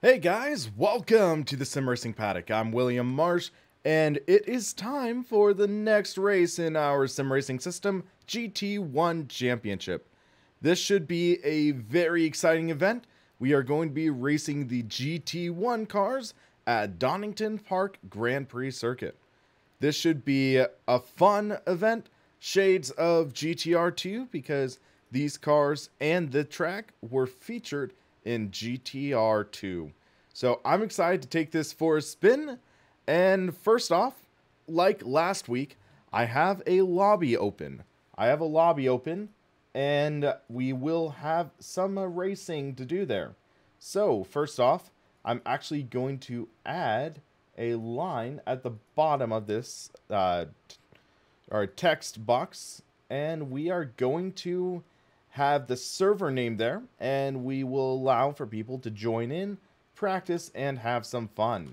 Hey guys, welcome to the SimRacingPaddock. I'm William Marsh, and it is time for the next race in our sim racing system, GT1 Championship. This should be a very exciting event. We are going to be racing the GT1 cars at Donington Park Grand Prix Circuit. This should be a fun event, shades of GTR2, because these cars and the track were featured in GTR2. So I'm excited to take this for a spin. And first off, like last week, I have a lobby open. And we will have some racing to do there. So first off, I'm actually going to add a line at the bottom of this our text box, and we are going to have the server name there, and we will allow for people to join in, practice, and have some fun.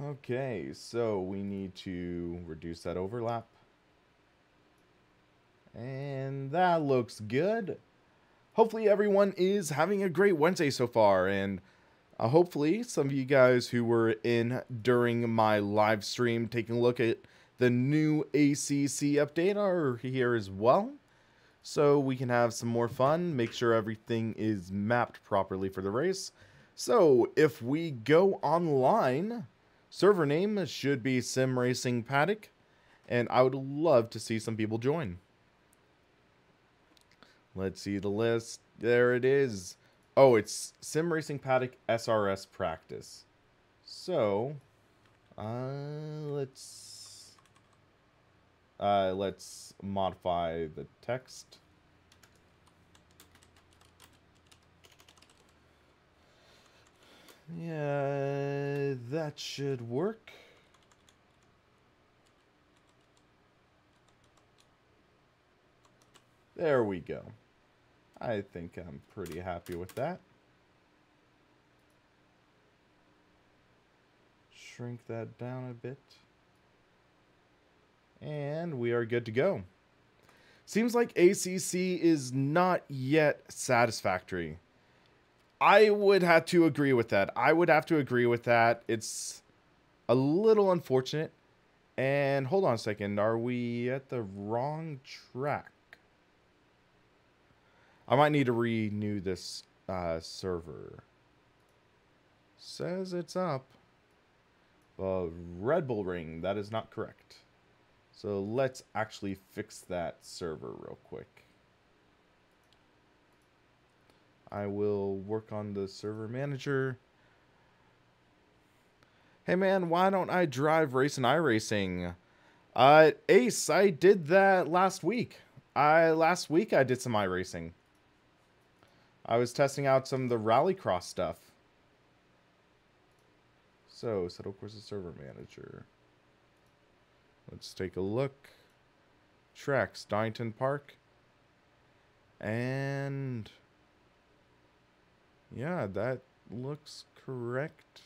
Okay, so we need to reduce that overlap. And that looks good. Hopefully everyone is having a great Wednesday so far, and hopefully some of you guys who were in during my live stream taking a look at the new ACC update are here as well. So we can have some more fun, make sure everything is mapped properly for the race. So if we go online, server name should be SimRacingPaddock, and I would love to see some people join. Let's see the list. There it is. Oh, it's SimRacingPaddock SRS practice. So, let's modify the text. Yeah, that should work. There we go. I think I'm pretty happy with that. Shrink that down a bit. And we are good to go. Seems like ACC is not yet satisfactory. I would have to agree with that. It's a little unfortunate. And hold on a second. Are we at the wrong track? I might need to renew this server. Says it's up. Red Bull Ring, that is not correct. So let's actually fix that server real quick. I will work on the server manager. Hey man, why don't I drive Race and iRacing? Ace, I did that last week. Last week I did some iRacing. I was testing out some of the Rallycross stuff. So, Assetto Corsa server manager. Let's take a look. Tracks, Donington Park. And yeah, that looks correct.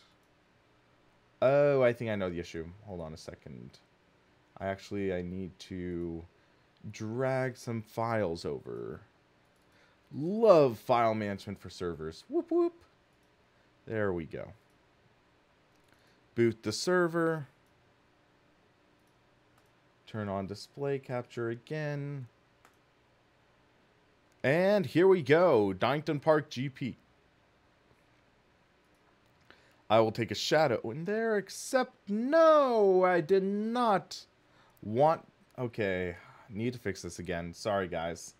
Oh, I think I know the issue. Hold on a second. I need to drag some files over. Love file management for servers. Whoop whoop. There we go. Boot the server. Turn on display capture again. And here we go. Donington Park GP. I will take a shadow in there, except no, I did not want. Okay, need to fix this again. Sorry, guys.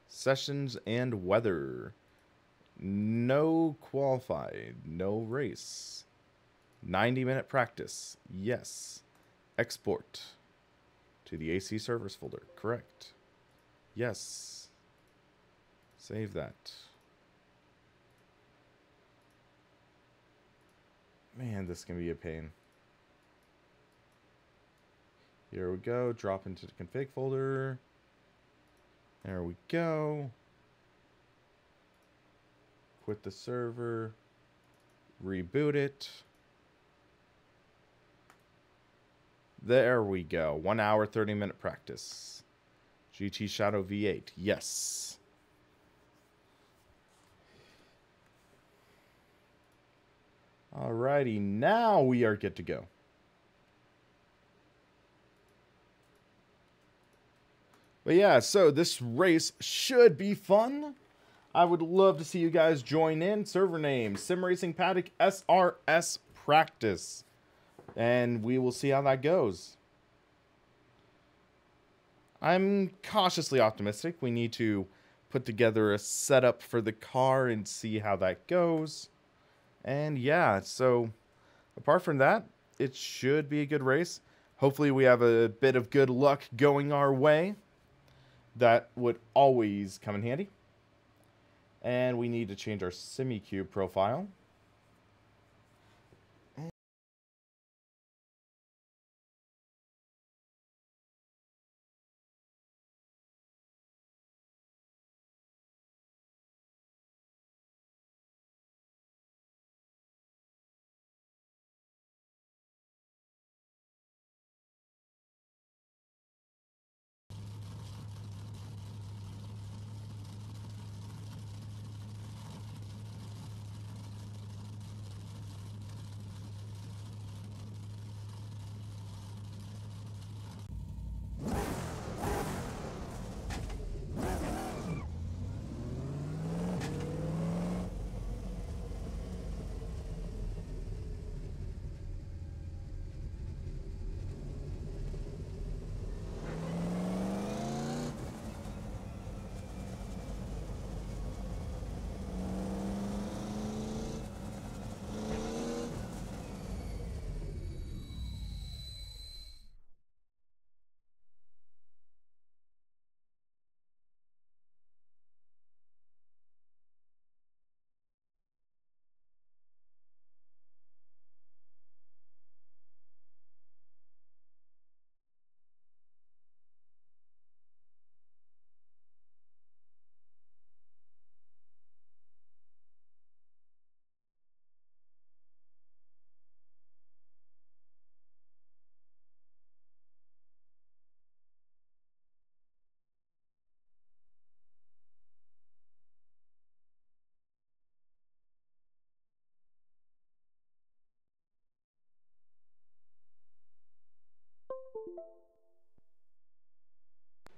Sessions and weather. No qualified. No race. 90-minute practice. Yes. Export to the AC servers folder. Correct. Yes. Save that. Man, this can be a pain. Here we go. Drop into the config folder. There we go. Quit the server. Reboot it. There we go. 1 hour, 30-minute practice. GT Shadow V8. Yes. Alrighty, now we are good to go. But yeah, so this race should be fun. I would love to see you guys join in. Server name, SimRacingPaddock SRS Practice. And we will see how that goes. I'm cautiously optimistic. We need to put together a setup for the car and see how that goes. And yeah, so apart from that, it should be a good race. Hopefully we have a bit of good luck going our way. That would always come in handy. And we need to change our SimiCube profile.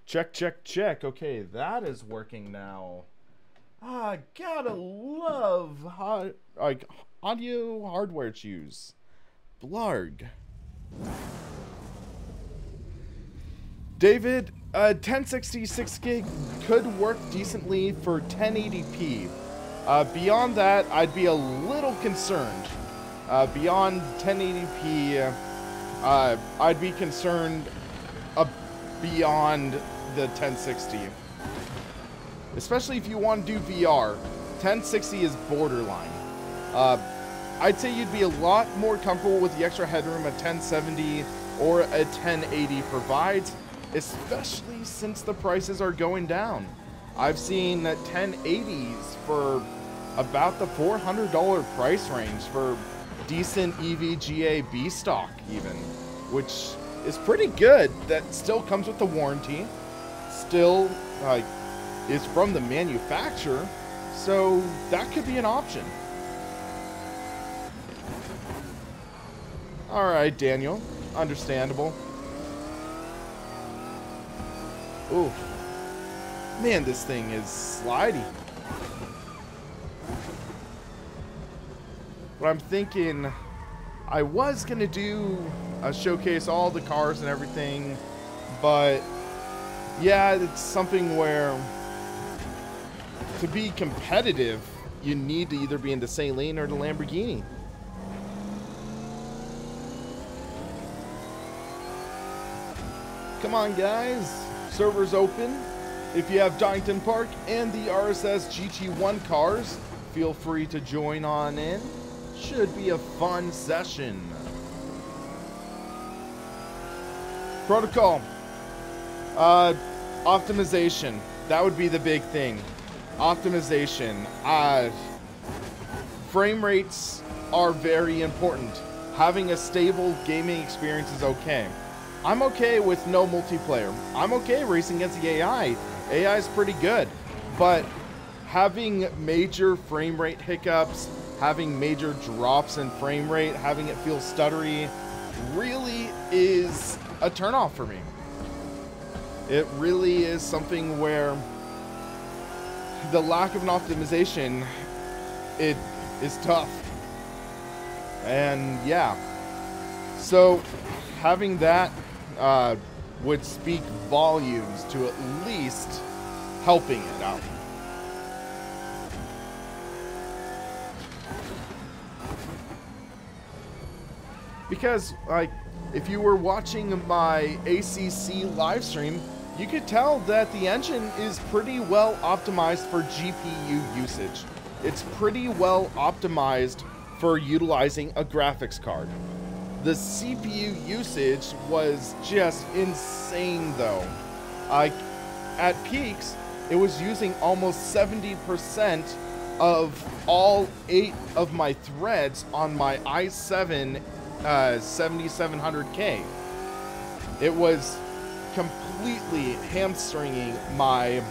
Check, check, check. Okay, that is working now. Ah, gotta love audio hardware choose. Blarg. David, 1060 6 gig could work decently for 1080p. Beyond that, I'd be a little concerned. Beyond 1080p, I'd be concerned beyond the 1060. Especially if you want to do VR. 1060 is borderline. I'd say you'd be a lot more comfortable with the extra headroom a 1070 or a 1080 provides, especially since the prices are going down. I've seen 1080s for about the $400 price range for decent EVGA B stock even, which is pretty good. That still comes with the warranty, still is from the manufacturer, so that could be an option. Alright, Daniel, understandable. Ooh, man, this thing is slidey. But I'm thinking I was gonna do a showcase all the cars and everything, but yeah, it's something where to be competitive, you need to either be in the Saleen or the Lamborghini. Come on, guys. Server's open. If you have Donington Park and the RSS GT1 cars, feel free to join on in. Should be a fun session. Protocol. Optimization. That would be the big thing. Optimization. Frame rates are very important. Having a stable gaming experience is okay. I'm okay with no multiplayer. I'm okay racing against the AI. AI is pretty good. But having major frame rate hiccups, having major drops in frame rate, having it feel stuttery, really is a turnoff for me. It really is something where the lack of an optimization, it is tough. And yeah, so having that would speak volumes to at least helping it out. Because, like, if you were watching my ACC live stream, you could tell that the engine is pretty well optimized for GPU usage. It's pretty well optimized for utilizing a graphics card. The CPU usage was just insane though. At peaks, it was using almost 70% of all 8 of my threads on my i7 7700K. It was completely hamstringing my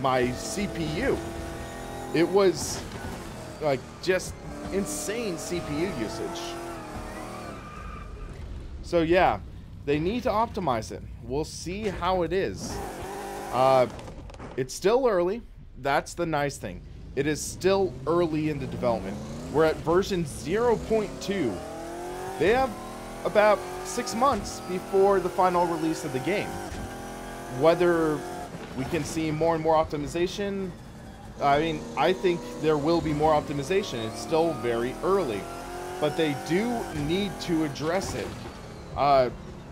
my CPU. It was like just insane CPU usage. So yeah, they need to optimize it. We'll see how it is. It's still early. That's the nice thing. It is still early in the development. We're at version 0.2. They have about 6 months before the final release of the game. Whether we can see more and more optimization, I mean, I think there will be more optimization. It's still very early, but they do need to address it.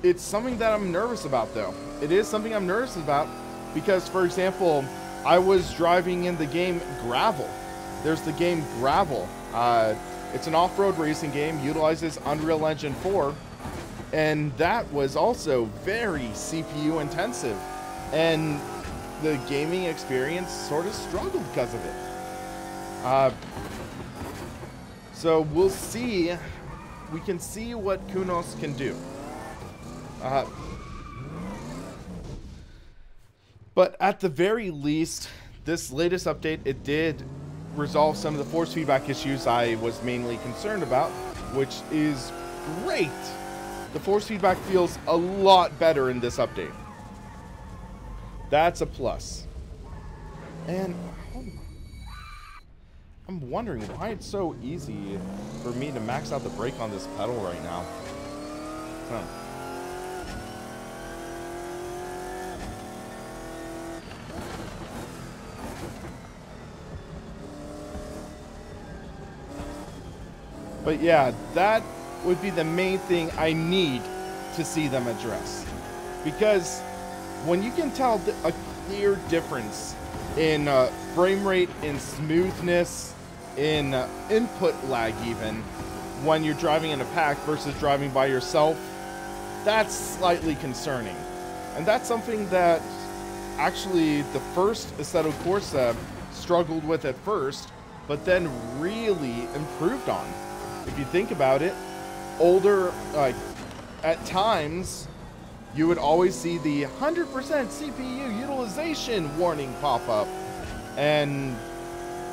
It's something that I'm nervous about, though. It is something I'm nervous about because, for example, I was driving in the game Gravel. There's the game Gravel. It's an off-road racing game, utilizes Unreal Engine 4, and that was also very CPU intensive, and the gaming experience sort of struggled because of it. So we'll see. We can see what Kunos can do. But at the very least, this latest update, it did resolve some of the force feedback issues I was mainly concerned about, which is great. The force feedback feels a lot better in this update. That's a plus. And I'm wondering why it's so easy for me to max out the brake on this pedal right now. Huh. But yeah, that would be the main thing I need to see them address. Because when you can tell a clear difference in frame rate, in smoothness, in input lag even, when you're driving in a pack versus driving by yourself, that's slightly concerning. And that's something that actually the first Assetto Corsa struggled with at first, but then really improved on. If you think about it, older, at times, you would always see the 100% CPU utilization warning pop up. And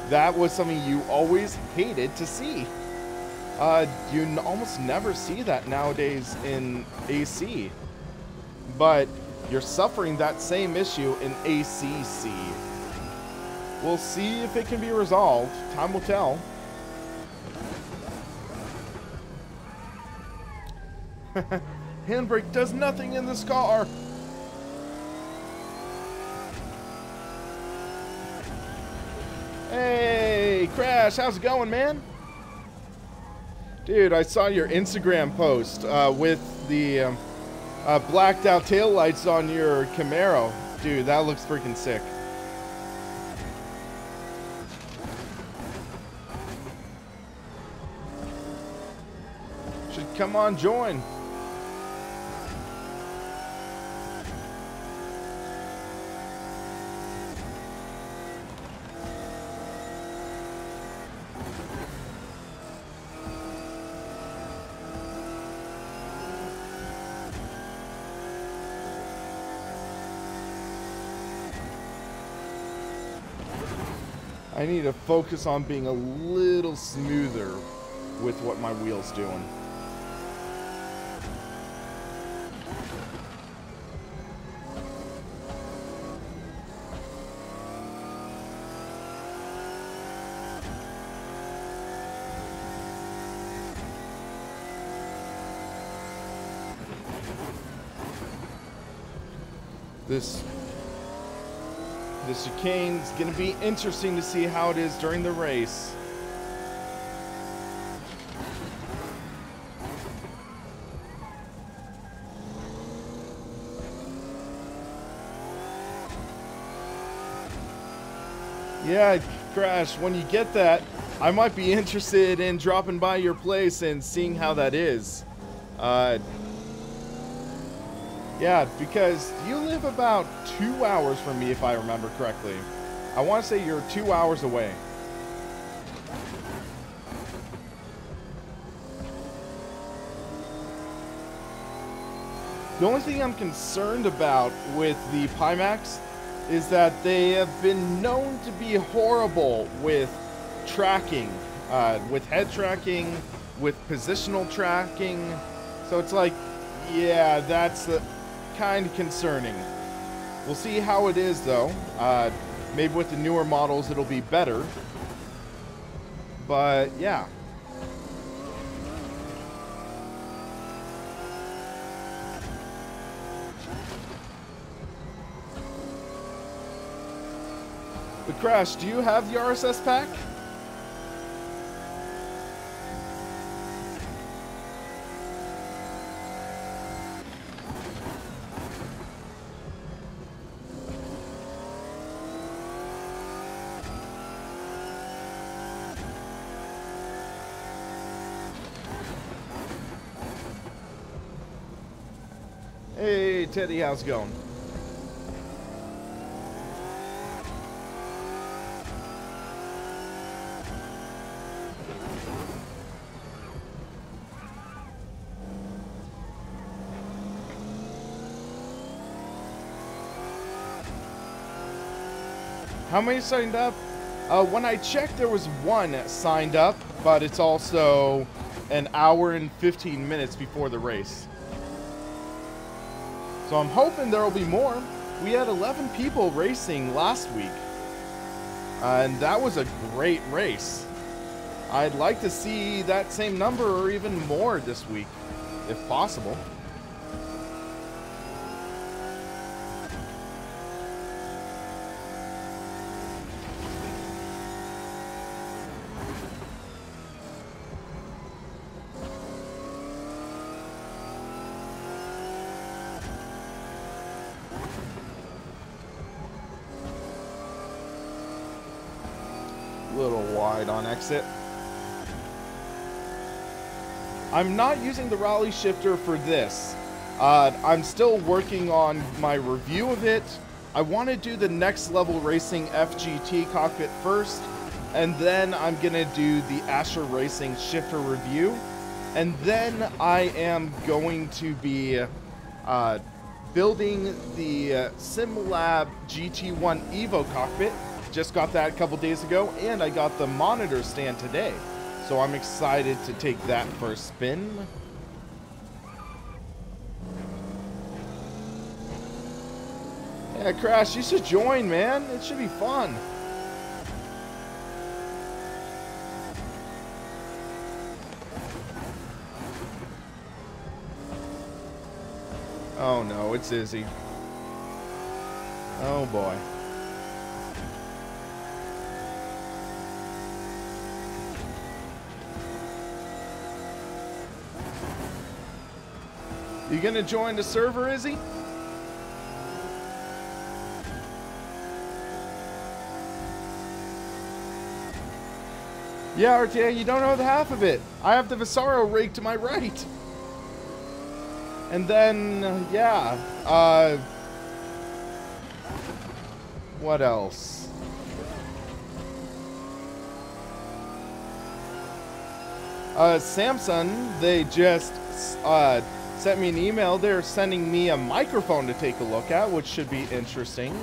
that was something you always hated to see. You almost never see that nowadays in AC. But you're suffering that same issue in ACC. We'll see if it can be resolved. Time will tell. Handbrake does nothing in this car. Hey, Crash, how's it going, man? Dude, I saw your Instagram post with the blacked out taillights on your Camaro. Dude, that looks freaking sick. Should come on, join. I need to focus on being a little smoother with what my wheel's doing. This chicane's gonna be interesting to see how it is during the race. Yeah, Crash, when you get that, I might be interested in dropping by your place and seeing how that is. Yeah, because you live about 2 hours from me, if I remember correctly. I want to say you're 2 hours away. The only thing I'm concerned about with the Pimax is that they have been known to be horrible with tracking, with head tracking, with positional tracking. So it's like, yeah, that's kind of concerning. We'll see how it is though. Maybe with the newer models it'll be better. But yeah. But Crash, do you have the RSS pack? Hey, Teddy, how's it going? How many signed up? When I checked, there was one signed up, but it's also an hour and 15 minutes before the race. So I'm hoping there will be more. We had 11 people racing last week, and that was a great race. I'd like to see that same number or even more this week, if possible. Little wide on exit. I'm not using the rally shifter for this. I'm still working on my review of it. I want to do the next level racing FGT cockpit first, and then I'm gonna do the Asher Racing shifter review, and then I am going to be building the SimLab GT1 Evo cockpit. Just got that a couple days ago, and I got the monitor stand today. So I'm excited to take that for a spin. Yeah, Crash, you should join, man. It should be fun. Oh no, it's Izzy. Oh boy. You gonna join the server, Izzy? Yeah, RTA, you don't know the half of it. I have the Visaro rig to my right. And then, yeah, what else? Samsung, they just, sent me an email. They're sending me a microphone to take a look at, which should be interesting.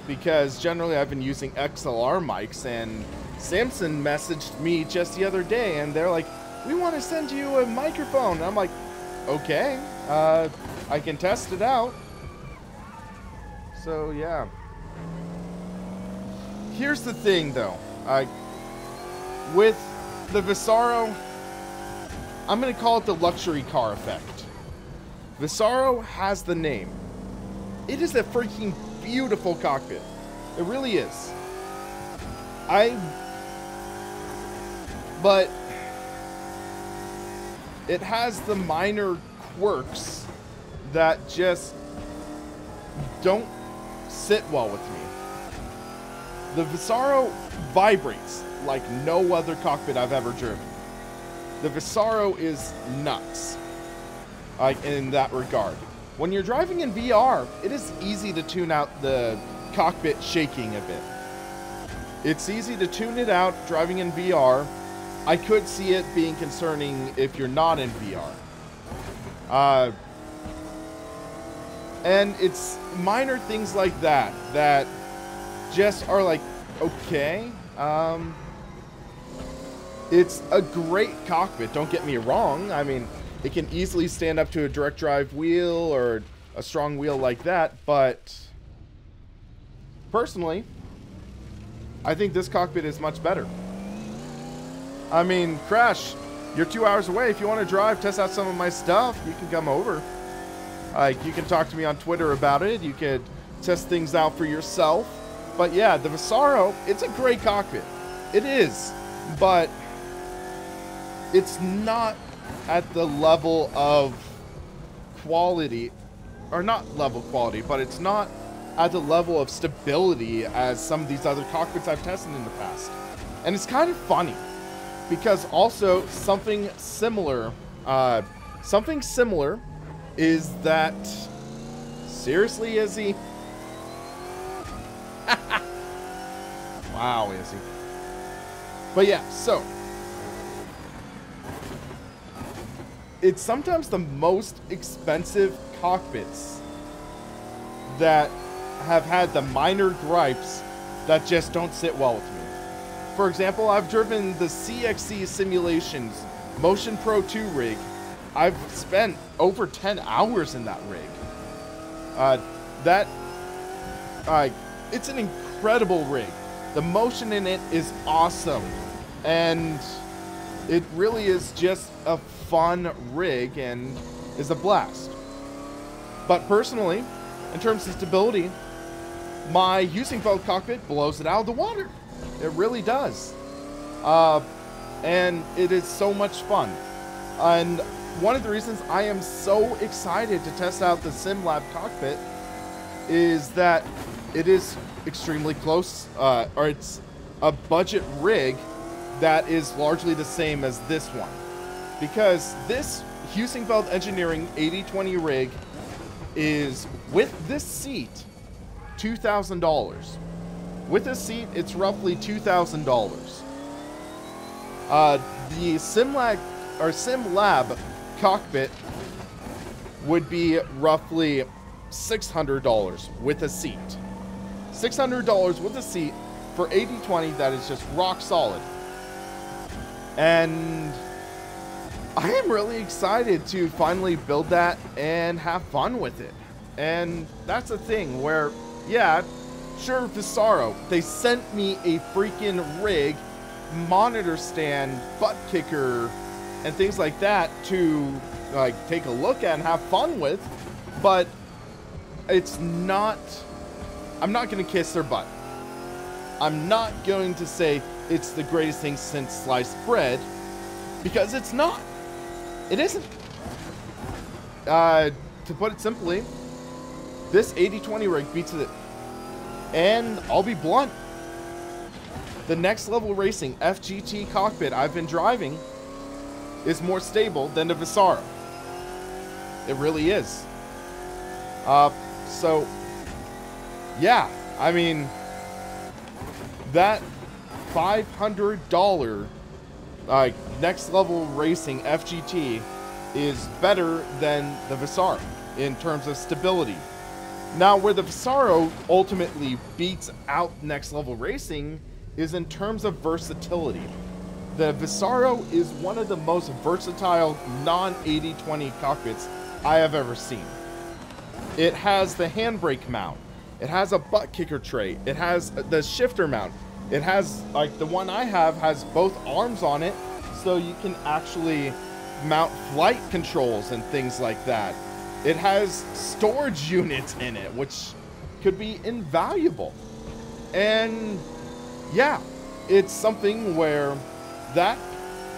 because generally I've been using XLR mics, and Samson messaged me just the other day and they're like, we want to send you a microphone. And I'm like, okay, I can test it out. So yeah. Here's the thing though, with the Visaro, I'm going to call it the luxury car effect. Visaro has the name. It is a freaking beautiful cockpit. It really is. But it has the minor quirks that just don't sit well with me. The Visaro vibrates like no other cockpit I've ever driven. The Visaro is nuts, in that regard. When you're driving in VR, it is easy to tune out the cockpit shaking a bit. It's easy to tune it out driving in VR. I could see it being concerning if you're not in VR. And it's minor things like that that just are like, okay. It's a great cockpit, don't get me wrong. I mean, it can easily stand up to a direct drive wheel or a strong wheel like that, but personally, I think this cockpit is much better. I mean, Crash, you're 2 hours away. If you want to drive, test out some of my stuff, you can come over. You can talk to me on Twitter about it. You could test things out for yourself. But yeah, the Visaro, it's a great cockpit. It is, but it's not at the level of quality, or not level quality, but it's not at the level of stability as some of these other cockpits I've tested in the past. And it's kind of funny, because also something similar is that, seriously, Izzy? Wow, Izzy. But yeah, so it's sometimes the most expensive cockpits that have had the minor gripes that just don't sit well with me. For example, I've driven the CXC Simulations Motion Pro 2 rig. I've spent over 10 hours in that rig. It's an incredible rig. The motion in it is awesome. And it really is just a fun rig and is a blast. But personally, in terms of stability, my Heusinkveld cockpit blows it out of the water. It really does. And it is so much fun. And one of the reasons I am so excited to test out the SimLab cockpit is that it is extremely close, or it's a budget rig that is largely the same as this one. Because this Heusinkveld Engineering 8020 rig is, with this seat, $2,000. With this seat, it's roughly $2,000. The SimLab cockpit would be roughly $600 with a seat. $600 with a seat for 8020 that is just rock solid. And I am really excited to finally build that and have fun with it. And that's the thing where, yeah, sure, Visaro, they sent me a freaking rig, monitor stand, butt kicker, and things like that to like take a look at and have fun with, but it's not, I'm not going to kiss their butt. I'm not going to say it's the greatest thing since sliced bread, because it's not. It isn't. To put it simply, this 8020 rig beats it. And I'll be blunt. The Next Level Racing FGT cockpit I've been driving is more stable than the Visaro. It really is. So, yeah, I mean, that $500 Next Level Racing FGT is better than the Visaro in terms of stability. Now, where the Visaro ultimately beats out Next Level Racing is in terms of versatility. The Visaro is one of the most versatile non-80/20 cockpits I have ever seen. It has the handbrake mount. It has a butt kicker tray. It has the shifter mount. It has, like the one I have, has both arms on it, so you can actually mount flight controls and things like that. It has storage units in it, which could be invaluable. And yeah, it's something where that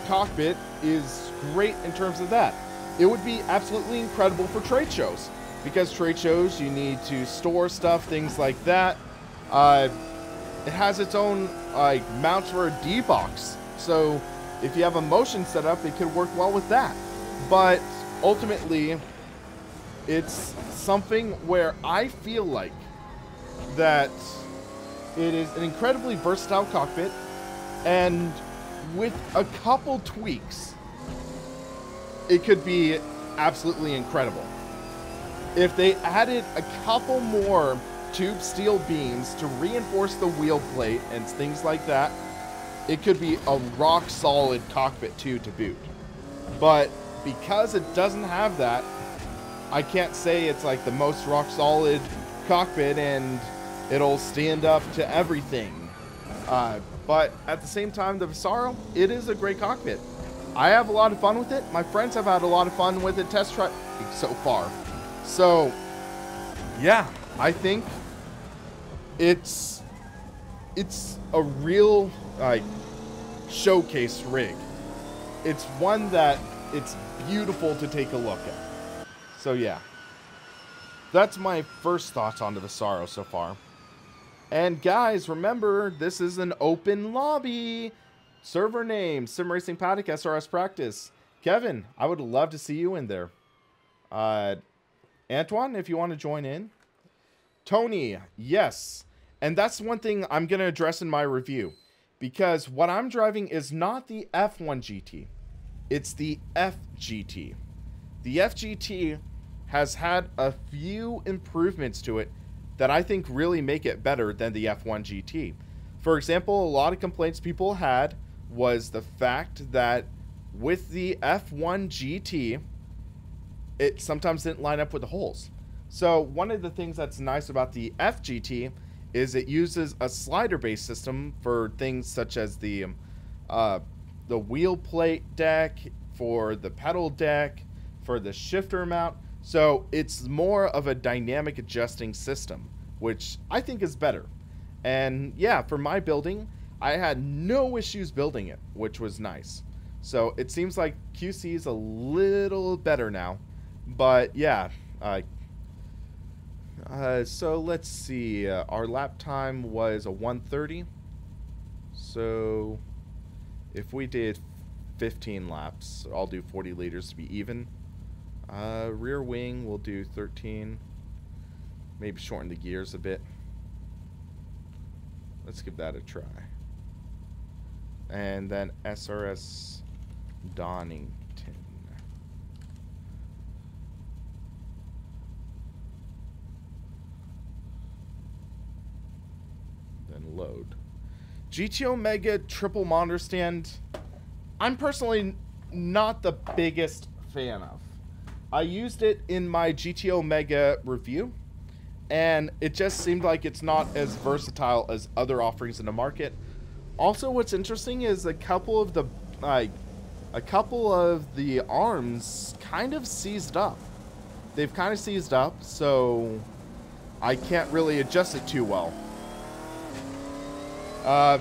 cockpit is great in terms of that. It would be absolutely incredible for trade shows, because trade shows, you need to store stuff, things like that. It has its own mounts for a D-box, so if you have a motion set up, it could work well with that. But ultimately, it's something where I feel like that it is an incredibly versatile cockpit, and with a couple tweaks, it could be absolutely incredible. If they added a couple more tube steel beams to reinforce the wheel plate and things like that, it could be a rock solid cockpit too to boot. But because it doesn't have that, I can't say it's like the most rock solid cockpit and it'll stand up to everything. But at the same time, the Visaro, it is a great cockpit. I have a lot of fun with it. My friends have had a lot of fun with it test try so far. So yeah, I think it's a real showcase rig. It's one that it's beautiful to take a look at. So yeah, that's my first thoughts on the Visaro so far. And guys, remember, this is an open lobby. Server name, SimRacingPaddock SRS Practice. Kevin, I would love to see you in there. Antoine, if you want to join in. Tony, yes. And that's one thing I'm going to address in my review. Because what I'm driving is not the F1 GT. It's the FGT. The FGT has had a few improvements to it that I think really make it better than the F1 GT. For example, a lot of complaints people had was the fact that with the F1 GT, it sometimes didn't line up with the holes. So one of the things that's nice about the FGT is it uses a slider-based system for things such as the wheel plate deck, for the pedal deck, for the shifter mount. So it's more of a dynamic adjusting system, which I think is better. And yeah, for my building, I had no issues building it, which was nice. So it seems like QC is a little better now. But yeah, so let's see. Our lap time was a 1:30. So if we did 15 laps, I'll do 40 liters to be even. Rear wing, we'll do 13. Maybe shorten the gears a bit. Let's give that a try. And then SRS Donington. Then load. GT Omega triple monitor stand, I'm personally not the biggest fan of. I used it in my GT Omega review, and it just seemed like it's not as versatile as other offerings in the market. Also, what's interesting is a couple of the arms kind of seized up. They've kind of seized up, so I can't really adjust it too well.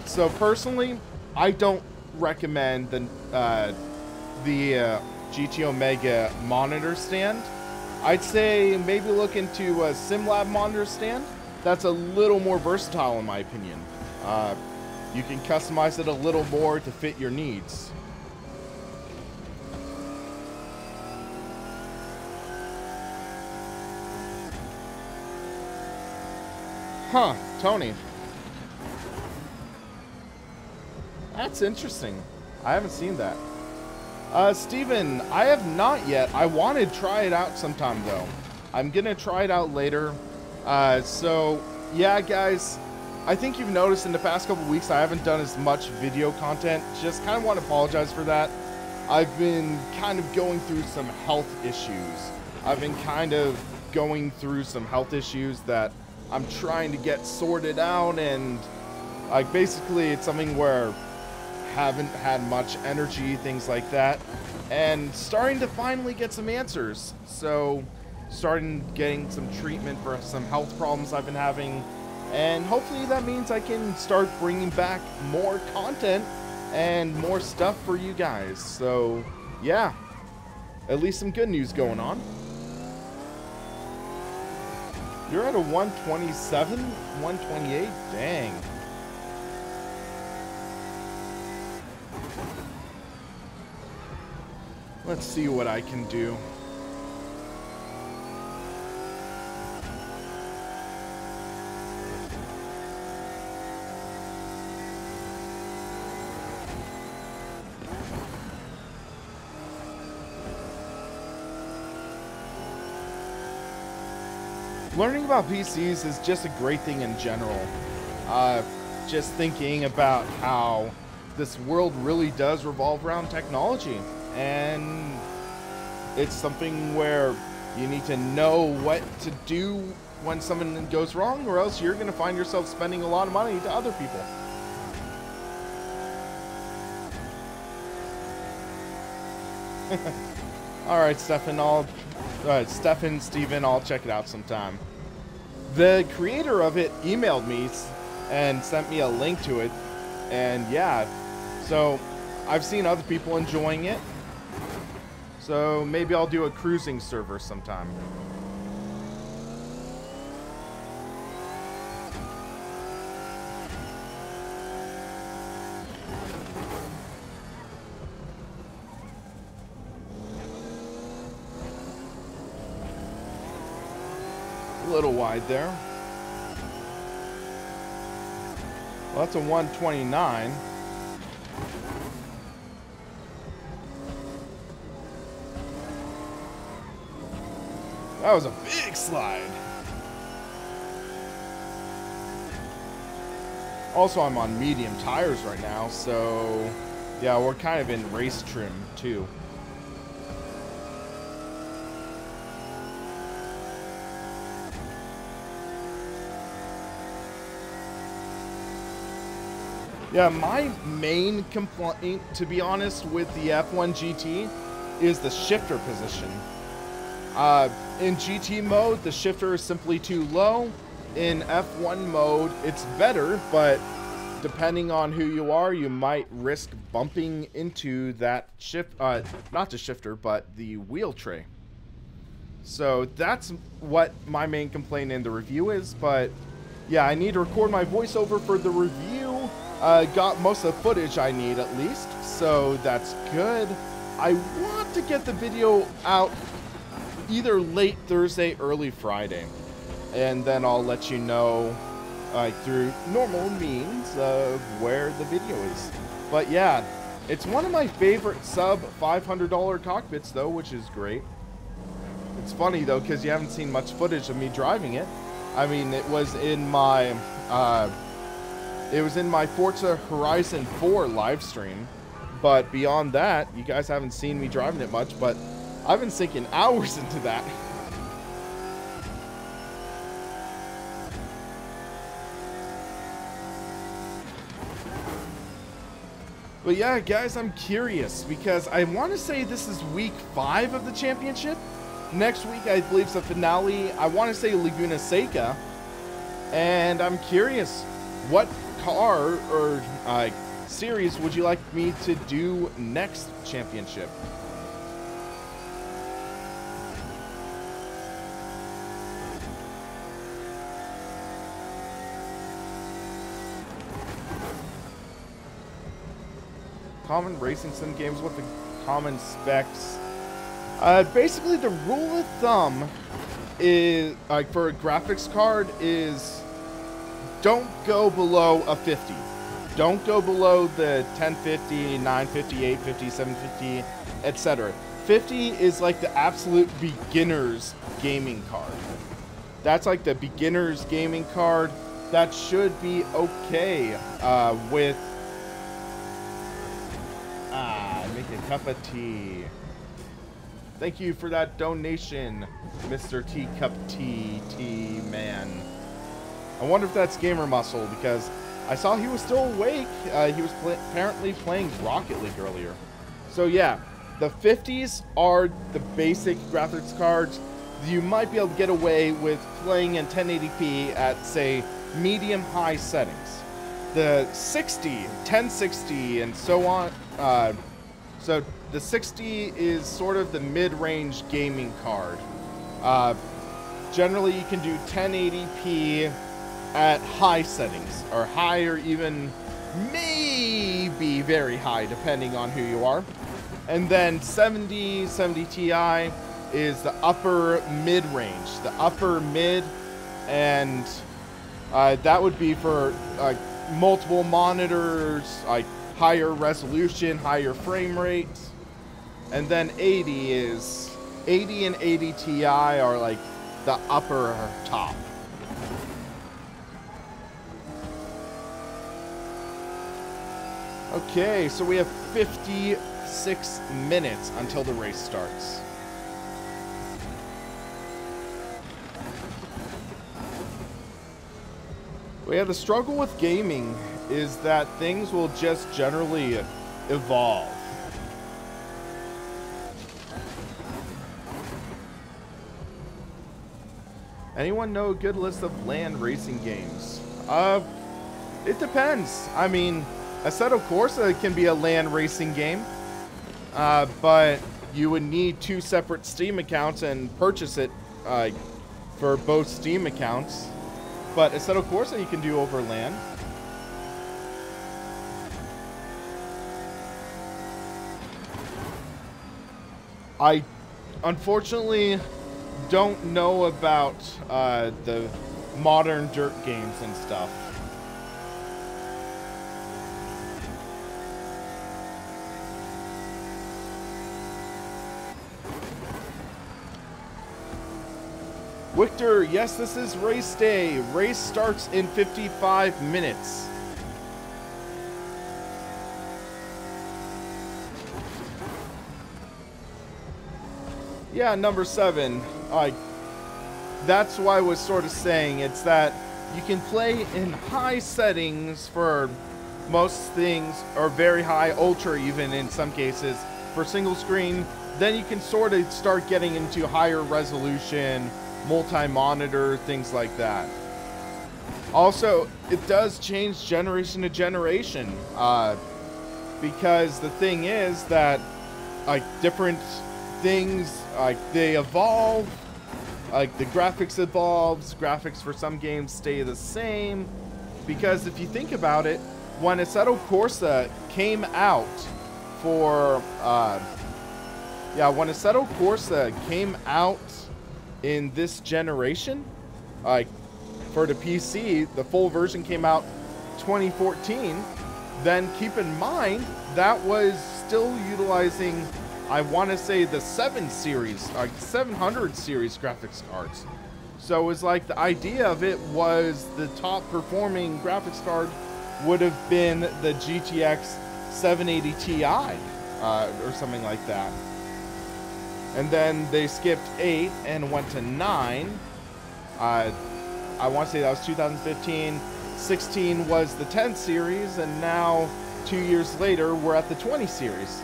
So personally, I don't recommend the GT Omega monitor stand. I'd say maybe look into a SimLab monitor stand. That's a little more versatile in my opinion. You can customize it a little more to fit your needs. Huh, Tony. That's interesting. I haven't seen that. Steven, I have not yet. I want to try it out sometime, though. I'm going to try it out later. So yeah, guys, I think you've noticed in the past couple weeks I haven't done as much video content. Just kind of want to apologize for that. I've been kind of going through some health issues. I've been kind of going through some health issues that I'm trying to get sorted out, and like basically it's something where haven't had much energy, things like that, and starting to finally get some answers. So starting getting some treatment for some health problems I've been having, and hopefully that means I can start bringing back more content and more stuff for you guys. So yeah, at least some good news going on. You're at a 127, 128, dang. Let's see what I can do. Learning about PCs is just a great thing in general. Just thinking about how this world really does revolve around technology, and it's something where you need to know what to do when something goes wrong, or else you're going to find yourself spending a lot of money to other people. Alright, Stefan, Steven, I'll check it out sometime. The creator of it emailed me and sent me a link to it, and yeah, so I've seen other people enjoying it, so maybe I'll do a cruising server sometime. A little wide there. Well, that's a 129. That was a big slide. Also, I'm on medium tires right now, so yeah, we're kind of in race trim too. Yeah, my main complaint, to be honest, with the F1 GT is the shifter position. In GT mode, the shifter is simply too low. In F1 mode, it's better, but depending on who you are, you might risk bumping into that not the shifter, but the wheel tray. So that's what my main complaint in the review is, but yeah, I need to record my voiceover for the review. Got most of the footage I need, at least, so that's good. I want to get the video out either late Thursday, early Friday, and then I'll let you know through normal means of where the video is. But yeah, it's one of my favorite sub $500 cockpits though, which is great. It's funny though, because you haven't seen much footage of me driving it. I mean, it was in my Forza Horizon 4 live stream, but beyond that, you guys haven't seen me driving it much, but I've been sinking hours into that. But yeah, guys, I'm curious, because I want to say this is week 5 of the championship. Next week, I believe, is the finale. I want to say Laguna Seca, and I'm curious, what car or series would you like me to do next championship? Common racing sim games, what the common specs? Basically, the rule of thumb is, for a graphics card, is don't go below a 50. Don't go below the 1050, 950, 850, 750, etc. 50 is like the absolute beginner's gaming card. that's like the beginner's gaming card. That should be okay with... make a cup of tea. Thank you for that donation, Mr. Teacup Tea Man. I wonder if that's Gamer Muscle, because I saw he was still awake. He was apparently playing Rocket League earlier. So yeah, the 50s are the basic graphics cards. You might be able to get away with playing in 1080p at, say, medium-high settings. The 60, 1060, and so on. So the 60 is sort of the mid-range gaming card. Generally, you can do 1080p at high settings, or high, or even maybe very high, depending on who you are. And then 70 Ti is the upper mid-range, the upper mid, and that would be for multiple monitors, like higher resolution, higher frame rate. And then 80 and 80 Ti are like the upper top. Okay, so we have 56 minutes until the race starts. Well, yeah, the struggle with gaming is that things will just generally evolve. Anyone know a good list of land racing games? It depends. I mean, Assetto Corsa can be a land racing game, but you would need 2 separate Steam accounts and purchase it for both Steam accounts. But Assetto Corsa you can do over LAN. I unfortunately don't know about the modern dirt games and stuff. Victor, yes, this is race day. Race starts in 55 minutes. Yeah, number 7. That's why I was sort of saying, it's that you can play in high settings for most things, or very high, ultra even in some cases, for single screen. Then you can sort of start getting into higher resolution, multi-monitor, things like that. Also, it does change generation to generation, because the thing is that different things, they evolve, the graphics evolves, graphics for some games stay the same, because if you think about it, when Assetto Corsa came out for when Assetto Corsa came out in this generation, for the PC, the full version came out 2014, then keep in mind that was still utilizing, I want to say, the 7 series, 700 series graphics cards. So it was like the idea of it was the top performing graphics card would have been the GTX 780 Ti or something like that. And then they skipped 8 and went to 9. I want to say that was 2015. 16 was the 10 series, and now 2 years later we're at the 20 series.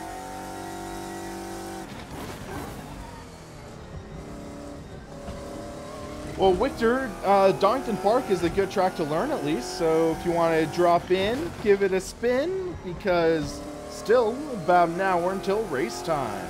Well, Victor, Donington Park is a good track to learn at least, so if you want to drop in, give it a spin, because still about an hour until race time.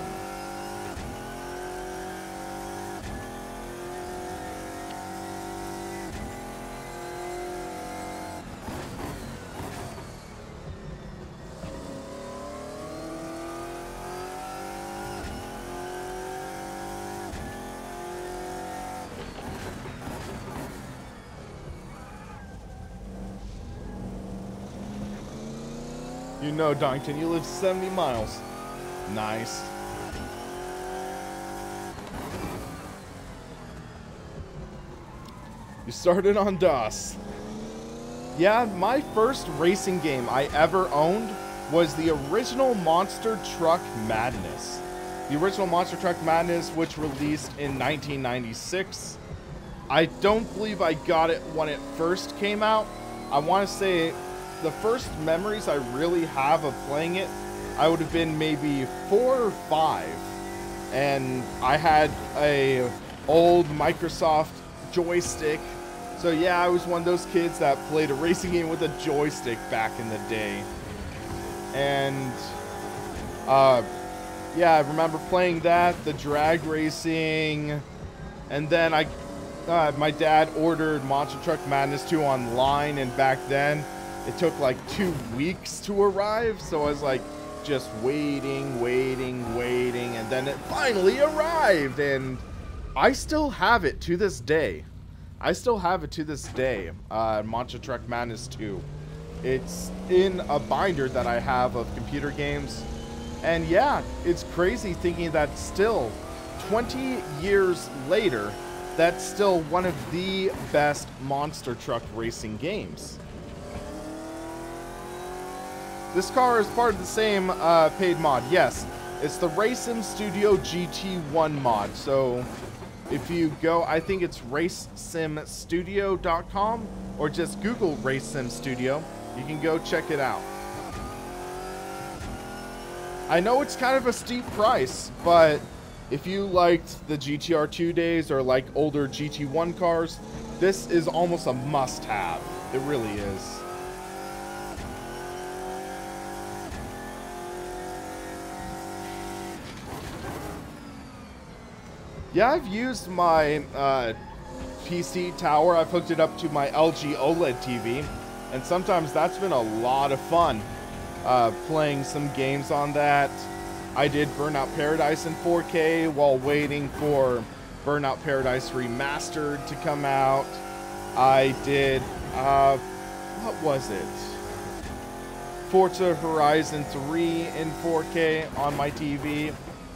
You know, Donington, you live 70 miles. Nice. You started on DOS. Yeah, my first racing game I ever owned was the original Monster Truck Madness. The original Monster Truck Madness, which released in 1996. I don't believe I got it when it first came out. I want to say the first memories I really have of playing it, I would have been maybe 4 or 5. And I had a old Microsoft joystick. So yeah, I was one of those kids that played a racing game with a joystick back in the day. And yeah, I remember playing that, the drag racing, and then my dad ordered Monster Truck Madness 2 online, and back then it took like 2 weeks to arrive, so I was like just waiting, and then it finally arrived, and I still have it to this day. Monster Truck Madness 2. It's in a binder that I have of computer games. And yeah, it's crazy thinking that still, 20 years later, that's still one of the best monster truck racing games. This car is part of the same paid mod. Yes, it's the RaceSim Studio GT1 mod. So if you go, I think it's racesimstudio.com or just Google RaceSim Studio. You can go check it out. I know it's kind of a steep price, but if you liked the GTR2 days or like older GT1 cars, this is almost a must-have. It really is. Yeah, I've used my PC tower. I've hooked it up to my LG OLED TV, and sometimes that's been a lot of fun. Playing some games on that. I did Burnout Paradise in 4K while waiting for Burnout Paradise Remastered to come out. I did, what was it? Forza Horizon 3 in 4K on my TV.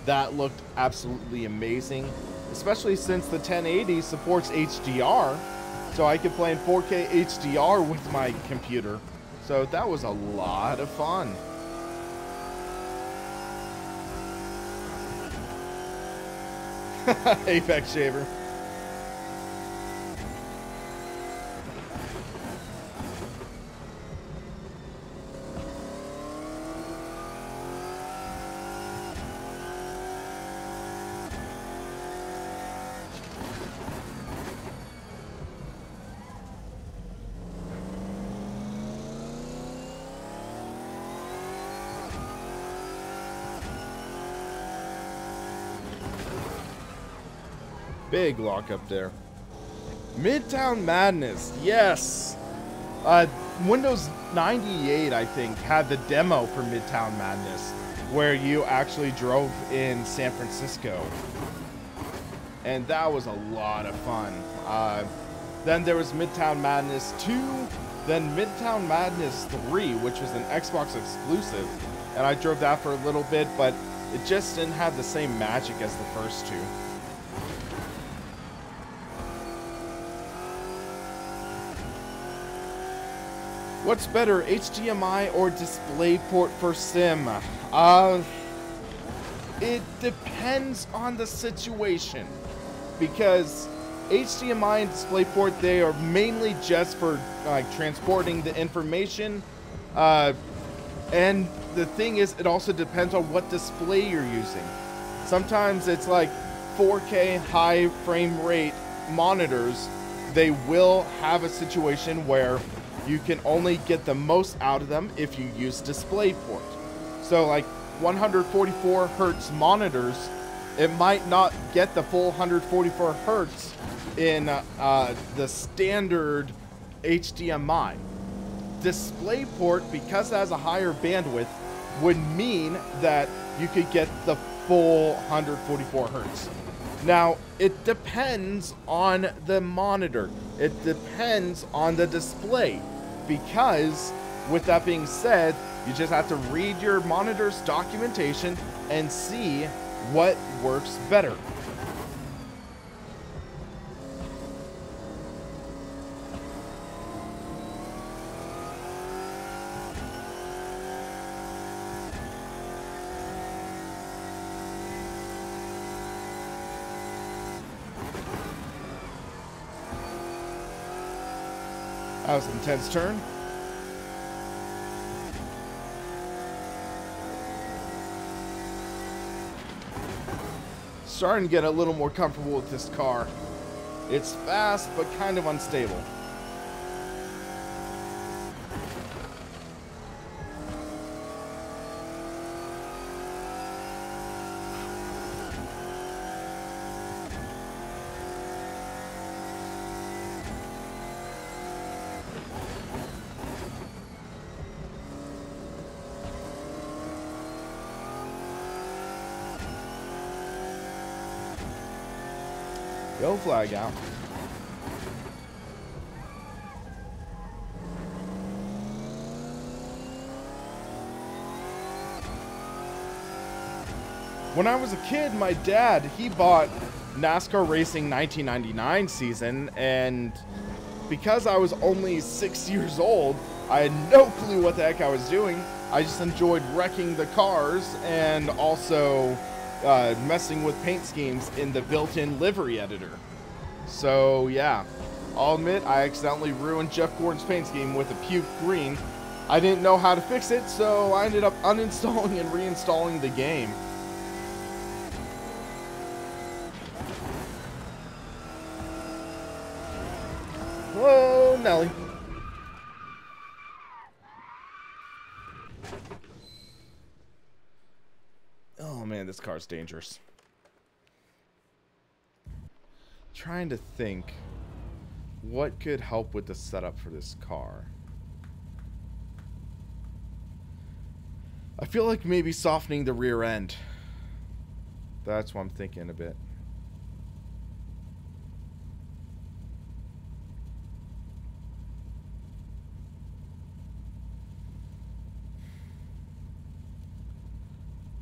That looked absolutely amazing, especially since the 1080 supports HDR, so I could play in 4K HDR with my computer. So that was a lot of fun. Apex Shaver. Big lock up there. Midtown Madness, yes. Windows 98, I think, had the demo for Midtown Madness, where you actually drove in San Francisco. And that was a lot of fun. Then there was Midtown Madness 2, then Midtown Madness 3, which was an Xbox exclusive. And I drove that for a little bit, but it just didn't have the same magic as the first two. What's better, HDMI or Displayport for Sim? It depends on the situation, because HDMI and Displayport, they are mainly just for transporting the information, and the thing is, it also depends on what display you're using. Sometimes it's like 4K high frame rate monitors, they will have a situation where you can only get the most out of them if you use DisplayPort. So like 144 Hertz monitors, it might not get the full 144 Hertz in the standard HDMI. DisplayPort, because it has a higher bandwidth, would mean that you could get the full 144 Hertz. Now, it depends on the monitor. It depends on the display. Because, with that being said, you just have to read your monitor's documentation and see what works better. That was an intense turn. Starting to get a little more comfortable with this car. It's fast, but kind of unstable. Go flag out. When I was a kid, my dad, he bought NASCAR Racing 1999 season, and because I was only 6 years old, I had no clue what the heck I was doing. I just enjoyed wrecking the cars and also messing with paint schemes in the built-in livery editor. So yeah, I'll admit I accidentally ruined Jeff Gordon's paint scheme with a puke green. I didn't know how to fix it, so I ended up uninstalling and reinstalling the game. Whoa, Nelly. Oh man, this car's dangerous. Trying to think what could help with the setup for this car. I feel like maybe softening the rear end. That's what I'm thinking a bit.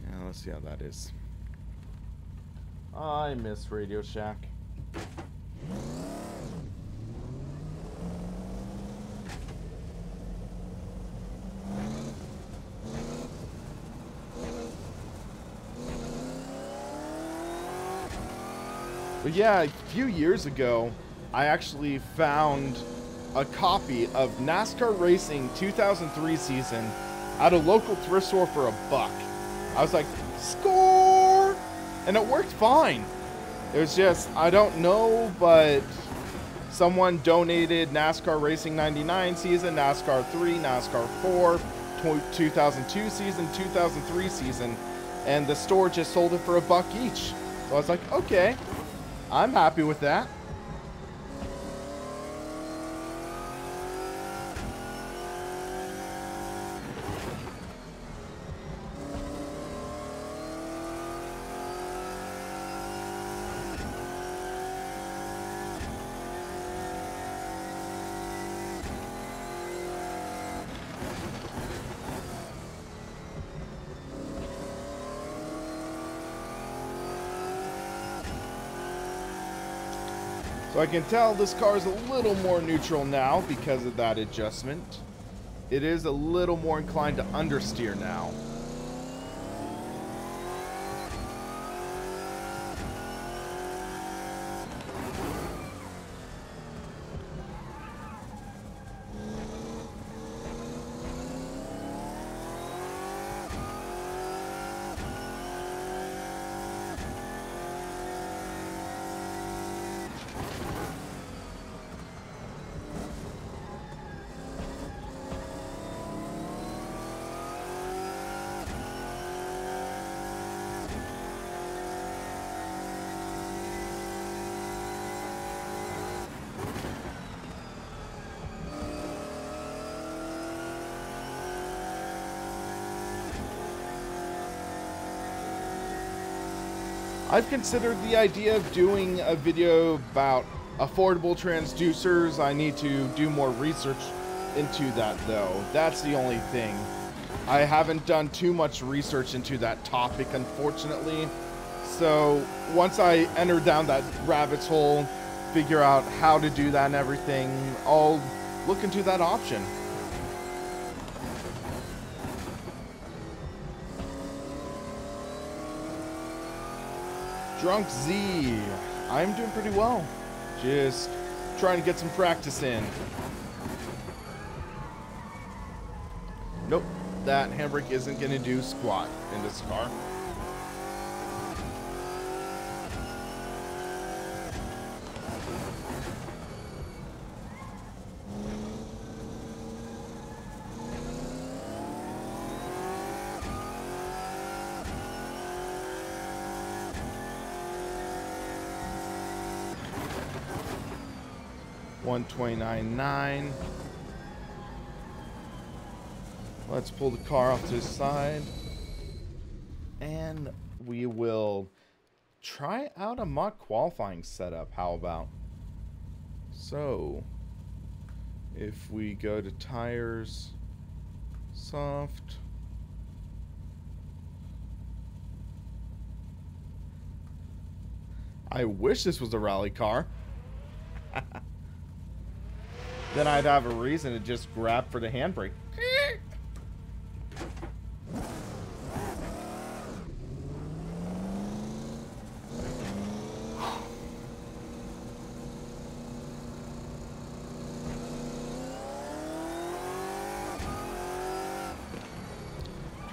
Yeah, let's see how that is. I miss Radio Shack. But yeah, a few years ago, I actually found a copy of NASCAR Racing 2003 season at a local thrift store for $1. I was like, score! And it worked fine. It was just, I don't know, but someone donated NASCAR Racing 99 season, NASCAR 3, NASCAR 4, 2002 season, 2003 season, and the store just sold it for $1 each. So I was like, okay, I'm happy with that. So I can tell this car is a little more neutral now because of that adjustment. It is a little more inclined to understeer now. I've considered the idea of doing a video about affordable transducers. I need to do more research into that though. That's the only thing. I haven't done too much research into that topic, unfortunately. So once I enter down that rabbit's hole, figure out how to do that and everything, I'll look into that option. Drunk Z, I'm doing pretty well. Just trying to get some practice in. that handbrake isn't going to do squat in this car. $129.9. Let's pull the car off to the side. And we will try out a mock qualifying setup. How about? So, if we go to tires, soft. I wish this was a rally car. Then I'd have a reason to just grab for the handbrake.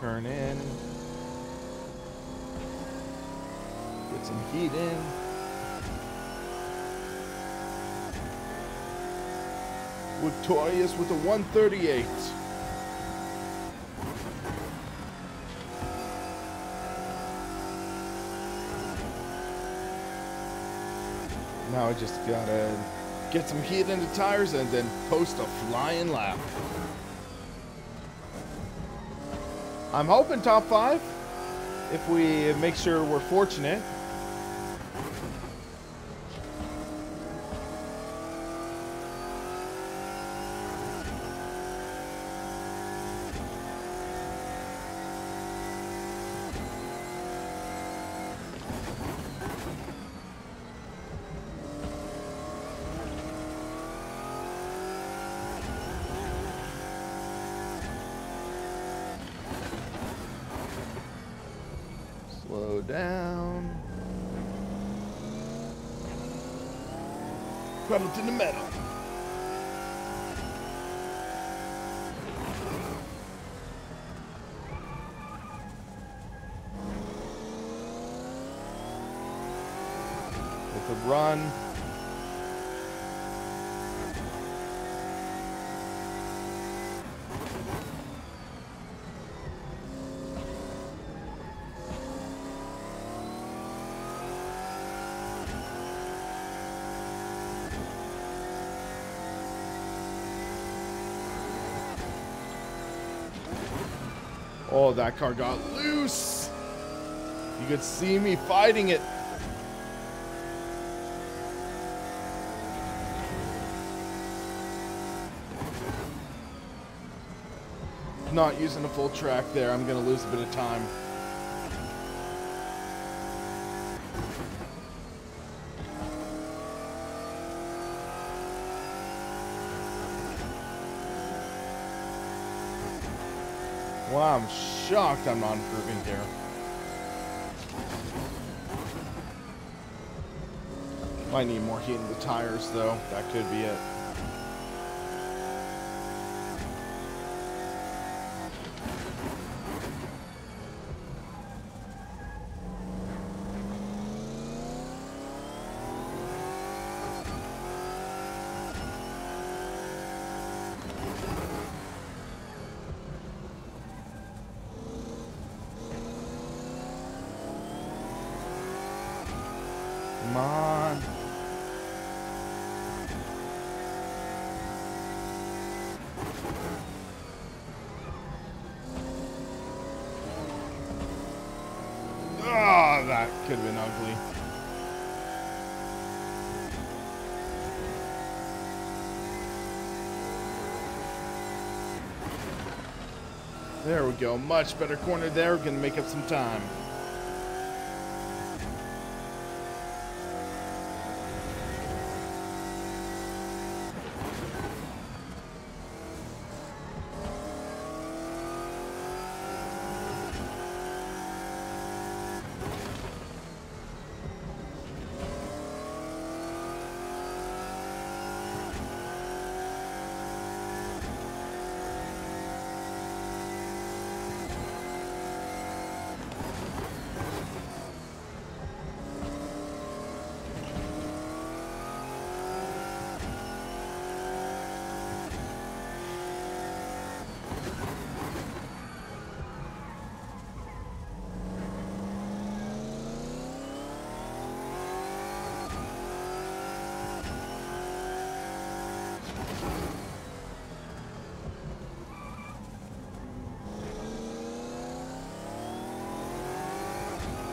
Turn in. Get some heat in. Victorious with a 138. Now I just gotta get some heat in the tires and then post a flying lap. I'm hoping top 5 if we make sure we're fortunate. Slow down. Pedal to the metal. With the run. Oh, that car got loose. You could see me fighting it. Not using a full track there. I'm going to lose a bit of time. Wow, I'm shocked I'm not improving here. Might need more heat in the tires, though. That could be it. Come on. Oh, that could have been ugly. There we go. Much better corner there. We're going to make up some time.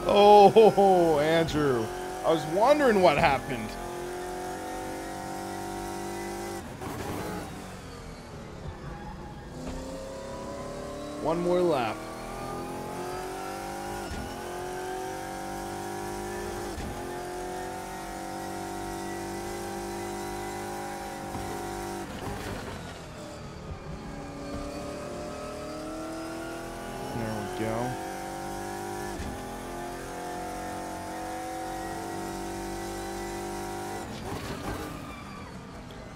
Oh, Andrew. I was wondering what happened. One more lap. There we go.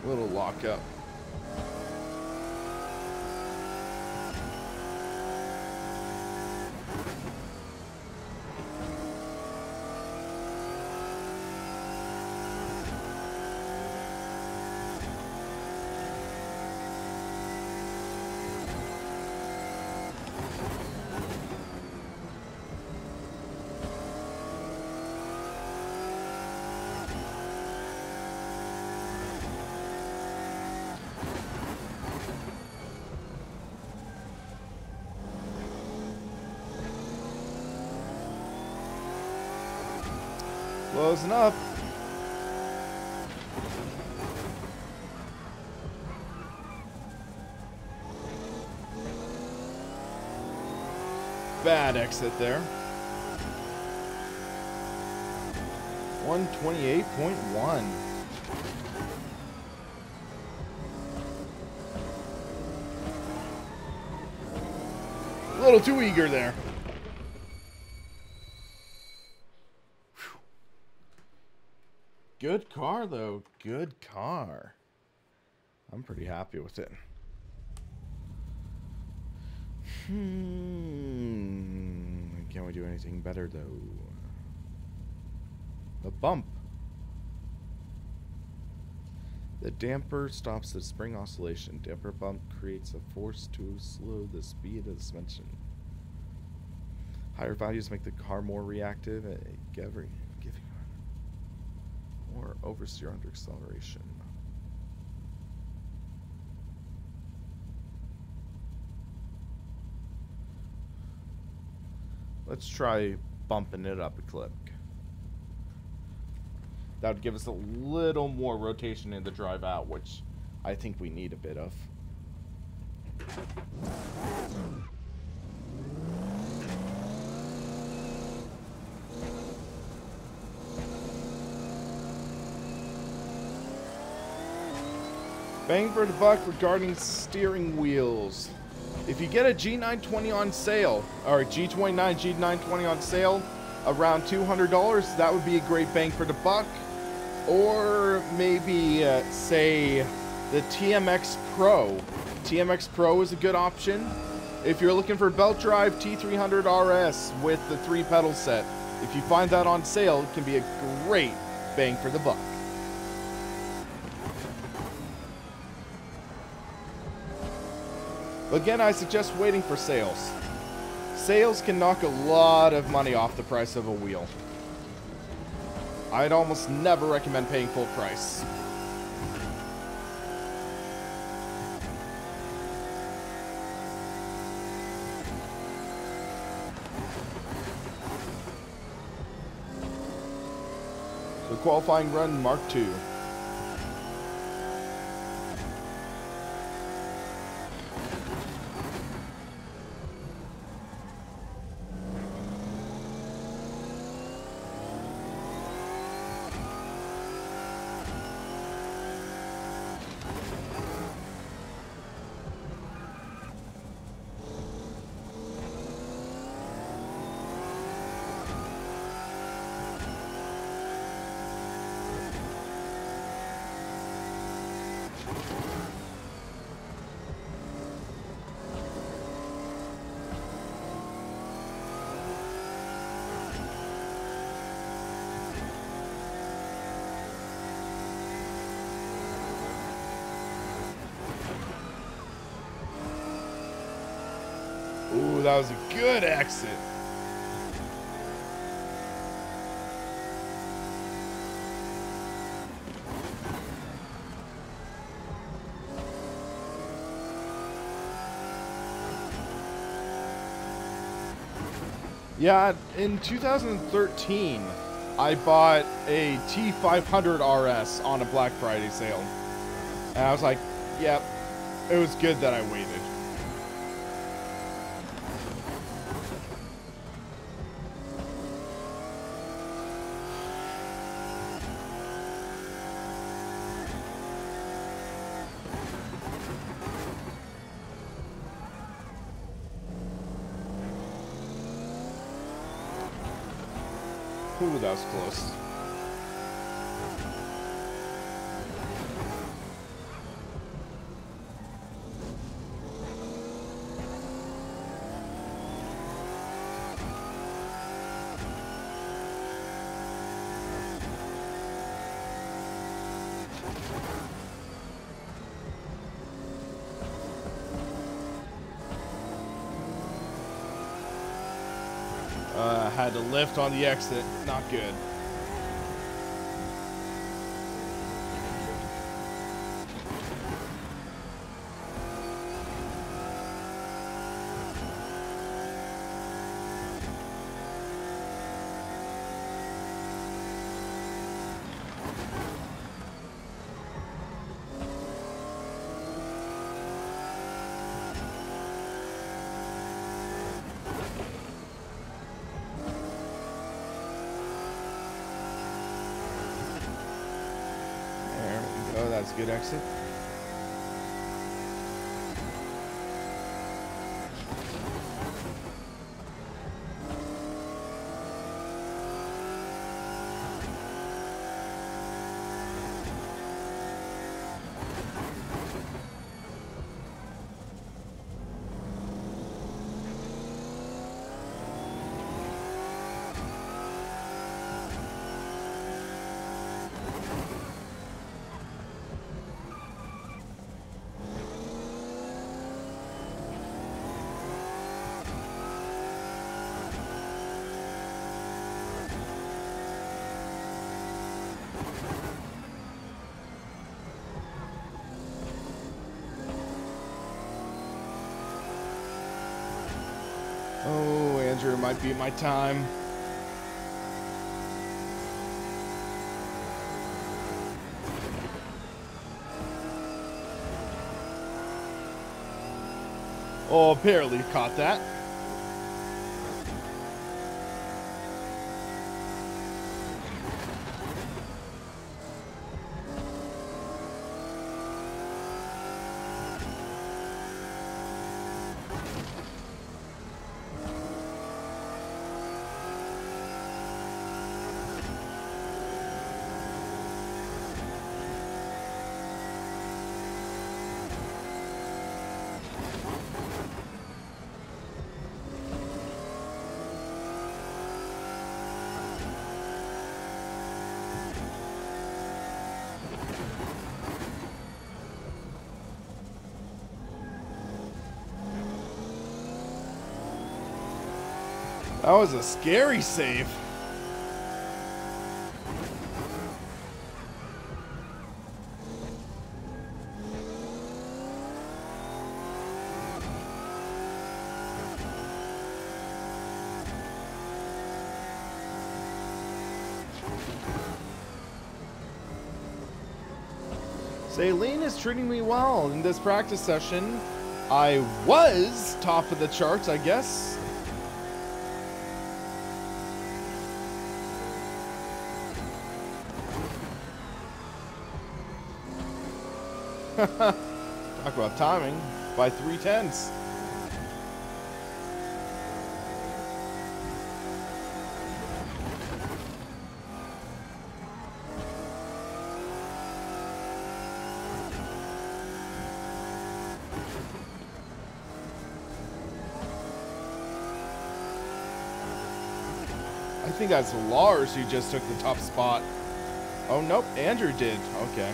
Little lockup. Closing up. Bad exit there. 128.1. A little too eager there. Good car, though. Good car. I'm pretty happy with it. Can we do anything better, though? A bump. The damper stops the spring oscillation. Damper bump creates a force to slow the speed of the suspension. Higher values make the car more reactive, giving more oversteer under acceleration. Let's try bumping it up a click. That would give us a little more rotation in the drive out, which I think we need a bit of. Bang for the buck regarding steering wheels. If you get a G920 on sale, or a G29 G920 on sale, around $200, that would be a great bang for the buck. Or maybe, say, the TMX Pro. TMX Pro is a good option. If you're looking for belt drive, T300 RS with the 3-pedal set. If you find that on sale, it can be a great bang for the buck. Again, I suggest waiting for sales. Sales can knock a lot of money off the price of a wheel. I'd almost never recommend paying full price. So qualifying run Mark II. Ooh, that was a good exit. Yeah, in 2013, I bought a T500 RS on a Black Friday sale. And I was like, yep, it was good that I waited. Ooh, that was close. Had to lift on the exit. Not good. Oh, that's a good exit. Oh, Andrew might be my time. Oh, barely caught that. That was a scary save. Saline is treating me well. In this practice session, I was top of the charts, I guess. Talk about timing by 3/10. I think that's Lars who just took the top spot. Oh, nope, Andrew did. Okay.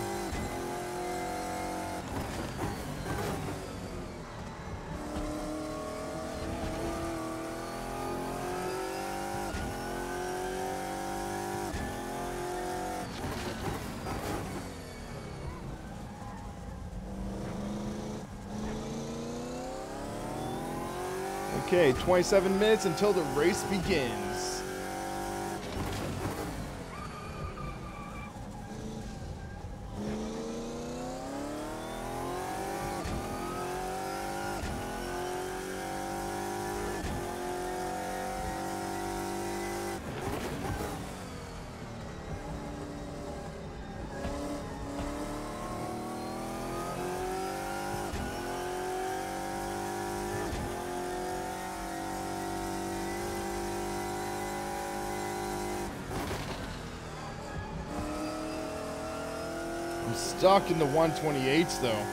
Okay, 27 minutes until the race begins. I'm stuck in the 128s though.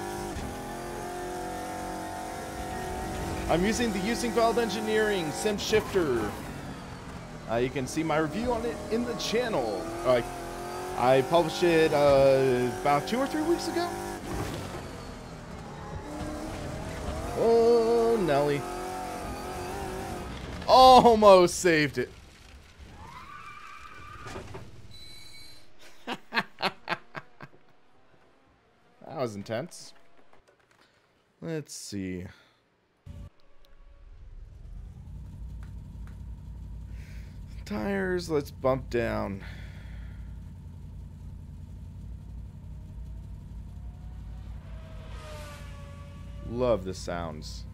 I'm using the Heusinkveld Engineering Sim Shifter. You can see my review on it in the channel. I published it about 2 or 3 weeks ago. Oh, Nelly. Almost saved it. That was intense. Let's see. Tires, let's bump down. Love the sounds.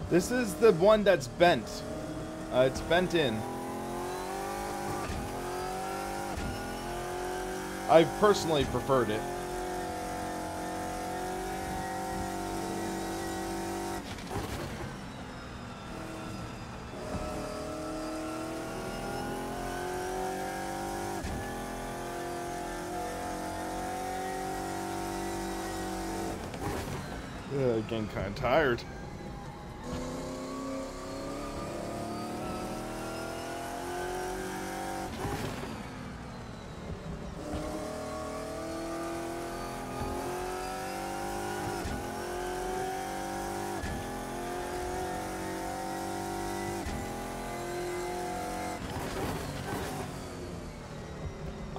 This is the one that's bent. It's bent in. I personally preferred it. Getting kind of tired.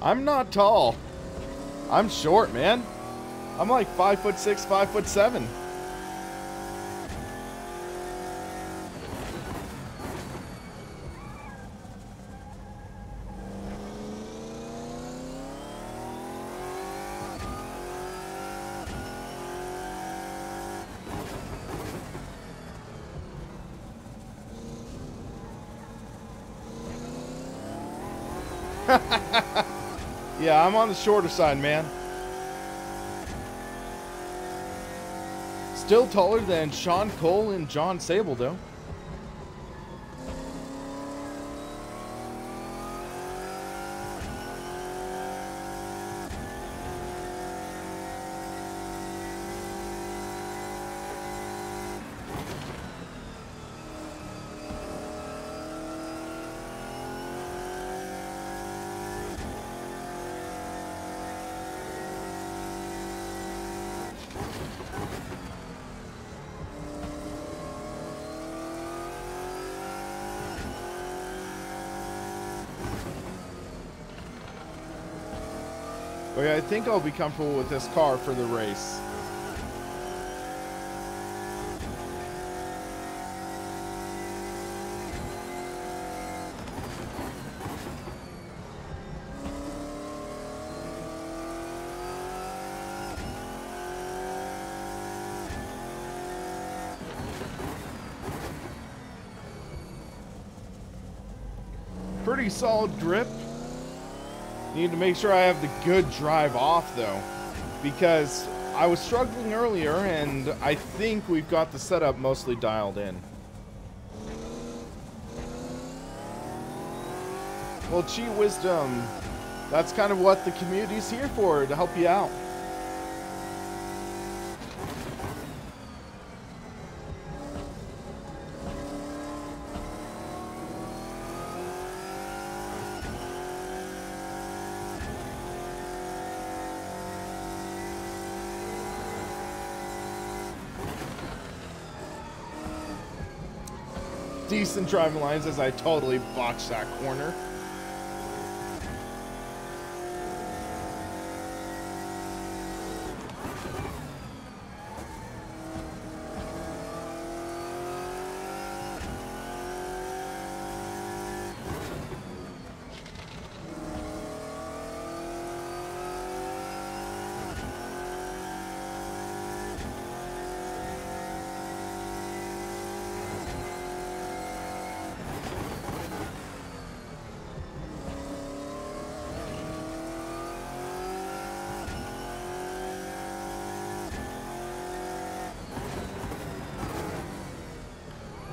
I'm not tall. I'm short, man. I'm like 5'6", 5'7". Yeah, I'm on the shorter side, man. Still taller than Sean Cole and John Sable, though. Okay, I think I'll be comfortable with this car for the race. Pretty solid grip. Need to make sure I have the good drive off though, because I was struggling earlier and I think we've got the setup mostly dialed in. Well, Chi Wisdom, that's kind of what the community's here for, to help you out. decent driving lines as I totally botched that corner.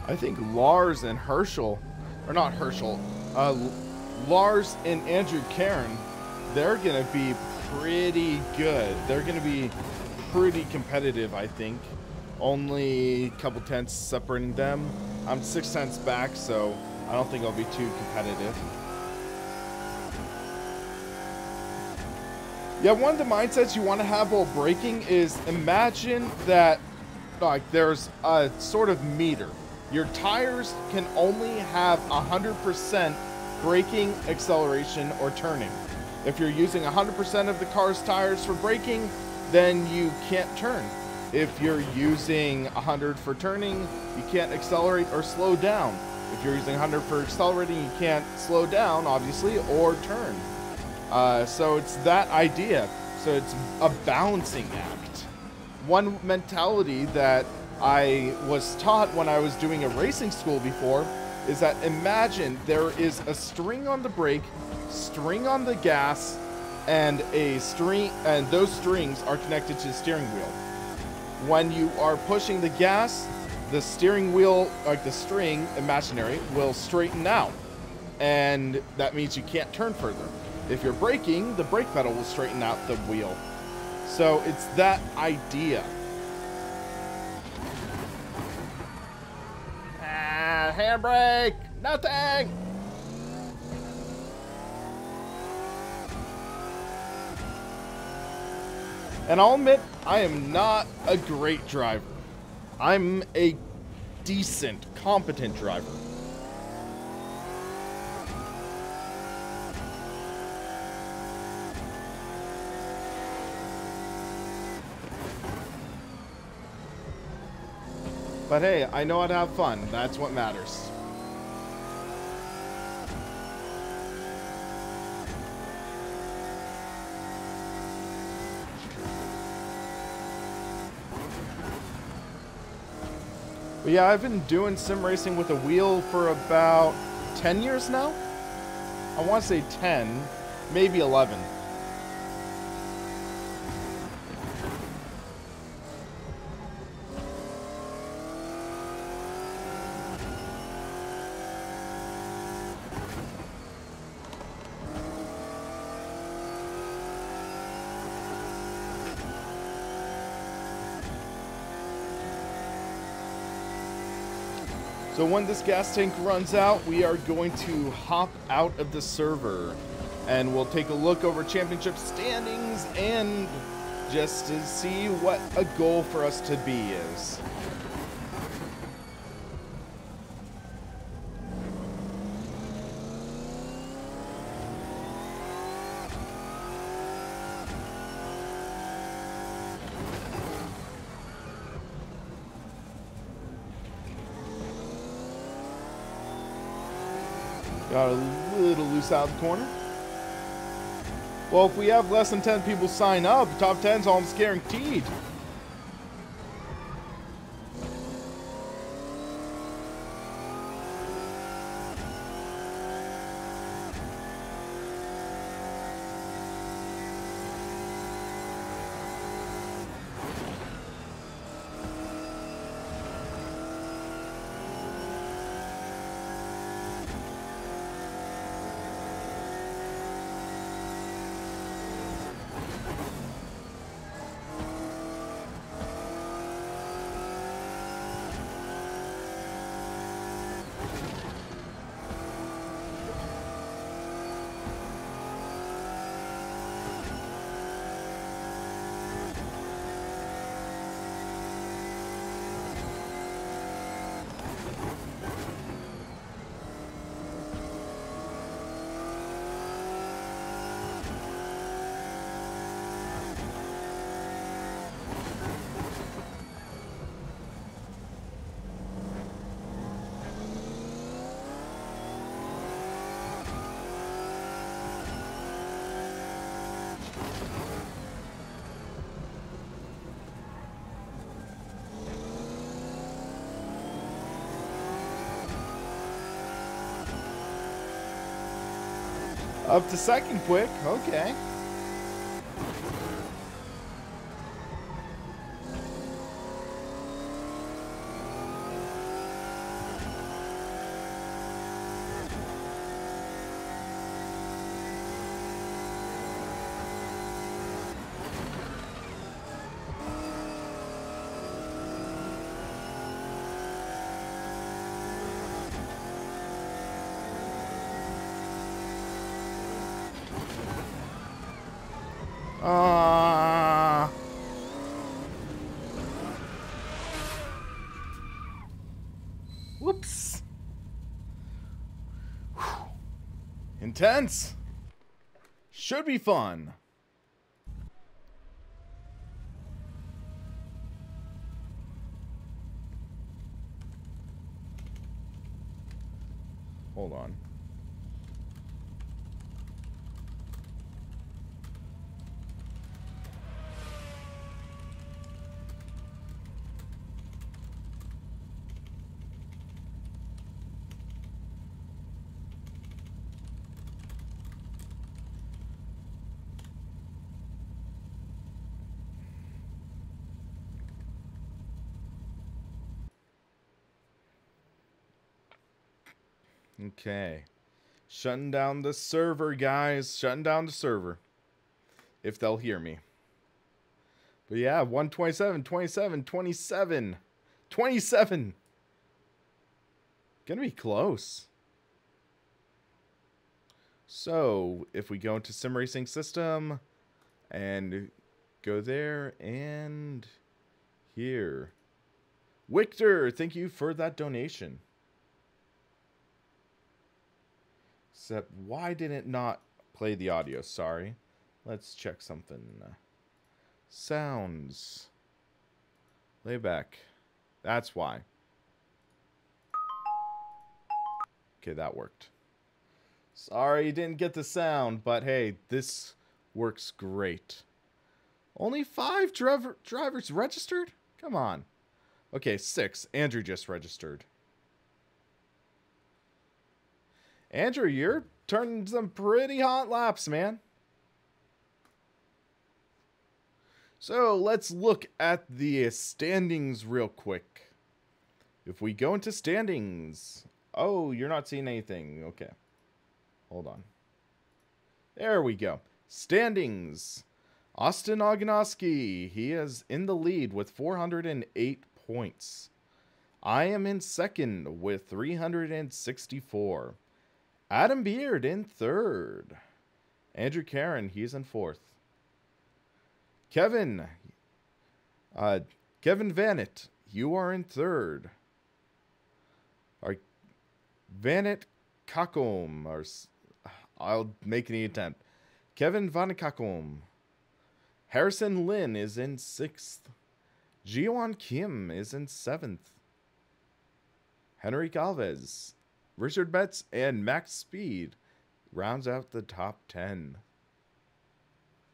I think Lars and Herschel, or not Herschel, Lars and Andrew Karen, they're going to be pretty good. They're going to be pretty competitive, I think. Only a couple tenths separating them. I'm 6 tenths back, so I don't think I'll be too competitive. Yeah, one of the mindsets you want to have while braking is imagine that like there's a sort of meter. Your tires can only have 100% braking, acceleration, or turning. If you're using 100% of the car's tires for braking, then you can't turn. If you're using 100 for turning, you can't accelerate or slow down. If you're using 100 for accelerating, you can't slow down, obviously, or turn. So it's that idea. So it's a balancing act. One mentality that I was taught when I was doing a racing school before is that imagine there is a string on the brake, string on the gas, and a string, and those strings are connected to the steering wheel. When you are pushing the gas, the steering wheel, like the string, imaginary, will straighten out, and that means you can't turn further. If you're braking, the brake pedal will straighten out the wheel. So it's that idea. Handbrake! Nothing! And I'll admit, I am not a great driver. I'm a decent, competent driver. But hey, I know how to have fun. That's what matters. But yeah, I've been doing sim racing with a wheel for about 10 years now. I want to say 10, maybe 11. So when this gas tank runs out, we are going to hop out of the server and we'll take a look over championship standings and just to see what a goal for us to be is. Got a little loose out of the corner. Well, if we have less than 10 people sign up, top 10's almost guaranteed. Up to second quick. Okay. Whoops. Whew. Intense. Should be fun. Hold on. Okay. Shutting down the server, guys. Shutting down the server. If they'll hear me. But yeah, 127, 27, 27. 27. Gonna be close. So, if we go into Sim Racing System and go there and here. Victor, thank you for that donation. Except, why did it not play the audio? Sorry. Let's check something. Sounds. Layback. That's why. Okay, that worked. Sorry you didn't get the sound, but hey, this works great. Only 5 drivers registered? Come on. Okay, 6. Andrew just registered. Andrew, you're turning some pretty hot laps, man. So, let's look at the standings real quick. If we go into standings... Oh, you're not seeing anything. Okay. Hold on. There we go. Standings. Austin Ognowski. He is in the lead with 408 points. I am in second with 364. Adam Beard in third. Andrew Karen, he's in fourth. Kevin Vanet, you are in third. Vanet Kakom, or I'll make any attempt. Kevin Vanet Kakom. Harrison Lin is in 6th. Jiwon Kim is in 7th. Henrik Alves, Richard Betts, and Max Speed rounds out the top 10.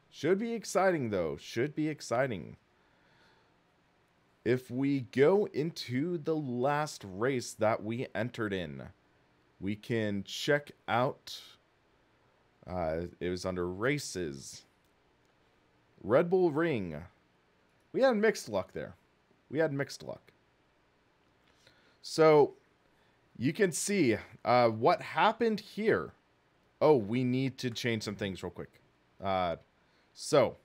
Should be exciting, though. Should be exciting. If we go into the last race that we entered in, we can check out, it was under races. Red Bull Ring. We had mixed luck there. We had mixed luck. So, you can see what happened here. Oh, we need to change some things real quick. So,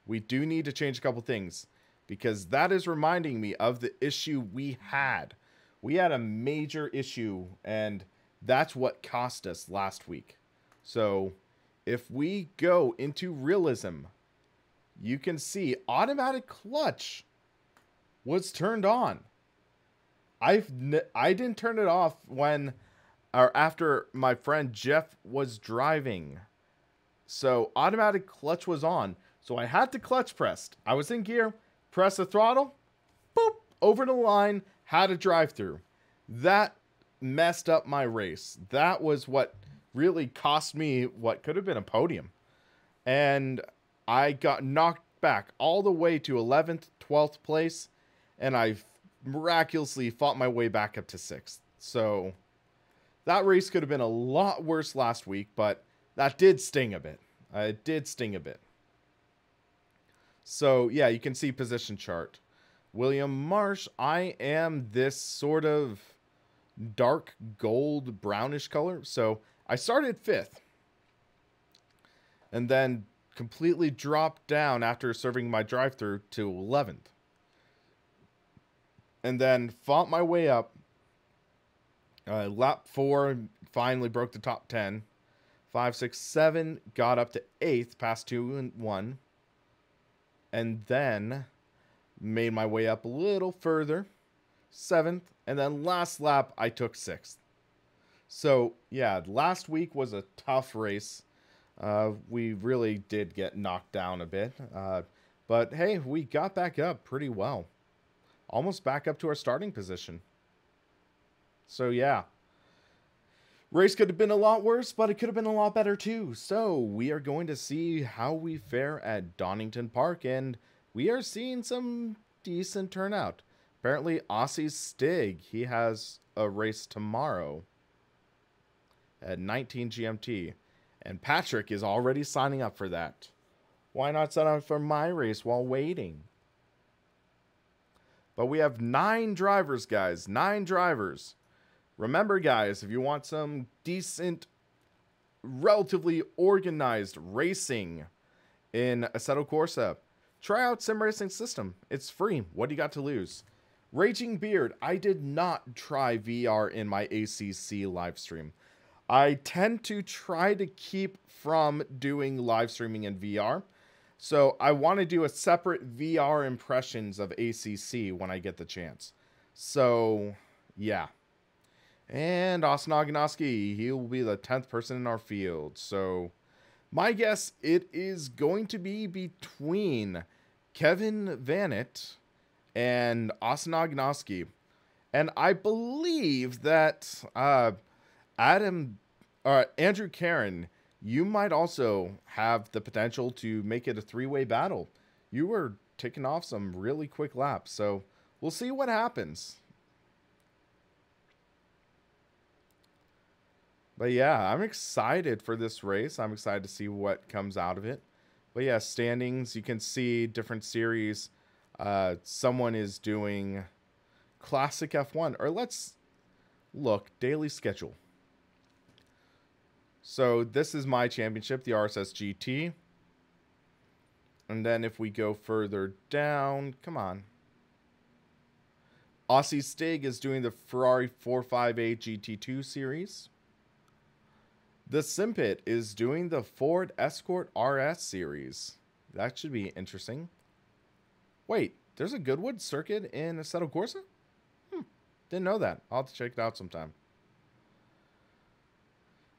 we do need to change a couple things, because that is reminding me of the issue we had. We had a major issue, and that's what cost us last week. So, if we go into realism, you can see automatic clutch was turned on. I didn't turn it off when, or after my friend Jeff was driving. So, automatic clutch was on. So, I had the clutch pressed. I was in gear, press the throttle, boop, over the line, had a drive through. That messed up my race. That was what really cost me what could have been a podium. And I got knocked back all the way to 11th, 12th place, and I miraculously fought my way back up to 6th. So that race could have been a lot worse last week, but That did sting a bit. It did sting a bit. So, yeah, you can see position chart. William Marsh, I am this sort of dark gold brownish color. So, I started 5th. And then completely dropped down after serving my drive-thru to 11th. And then fought my way up. Lap 4, finally broke the top 10. 5, 6, 7, got up to 8th, past 2 and 1. And then made my way up a little further. 7th. And then last lap, I took 6th. So, yeah, last week was a tough race. We really did get knocked down a bit. But, hey, we got back up pretty well. Almost back up to our starting position. So, yeah. Race could have been a lot worse, but it could have been a lot better too. So, we are going to see how we fare at Donington Park, and we are seeing some decent turnout. Apparently, Aussie's Stig, he has a race tomorrow at 19 GMT, and Patrick is already signing up for that. Why not sign up for my race while waiting? But we have 9 drivers, guys. 9 drivers. Remember, guys, if you want some decent, relatively organized racing in Assetto Corsa, try out Sim Racing System. It's free. What do you got to lose? Raging Beard, I did not try VR in my ACC live stream. I tend to try to keep from doing live streaming in VR. So I want to do a separate VR impressions of ACC when I get the chance. So, yeah. And Osnoganoski, he will be the 10th person in our field. So, my guess, it is going to be between Kevin Vanett and Osnoganoski. And I believe that Andrew Karen, you might also have the potential to make it a 3-way battle. You were ticking off some really quick laps. So, we'll see what happens. But yeah, I'm excited for this race. I'm excited to see what comes out of it. But yeah, standings, you can see different series. Someone is doing Classic F1. Or let's look, daily schedule. So this is my championship, the RSS GT. And then if we go further down, come on. Aussie Stig is doing the Ferrari 458 GT2 series. The Simpit is doing the Ford Escort RS series. That should be interesting. Wait, there's a Goodwood circuit in Assetto Corsa? Didn't know that. I'll have to check it out sometime.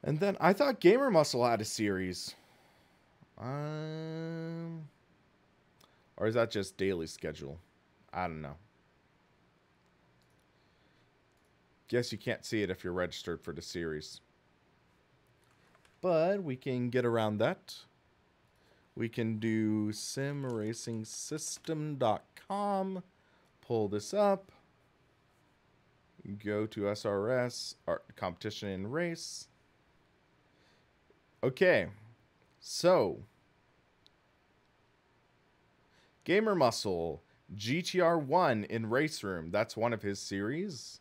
And then I thought Gamer Muscle had a series. Or is that just daily schedule? I don't know. Guess you can't see it if you're registered for the series. But we can get around that. We can do SimRacingSystem.com. Pull this up. Go to SRS, competition and race. Okay. So. Gamer Muscle. GTR1 in Race Room. That's one of his series.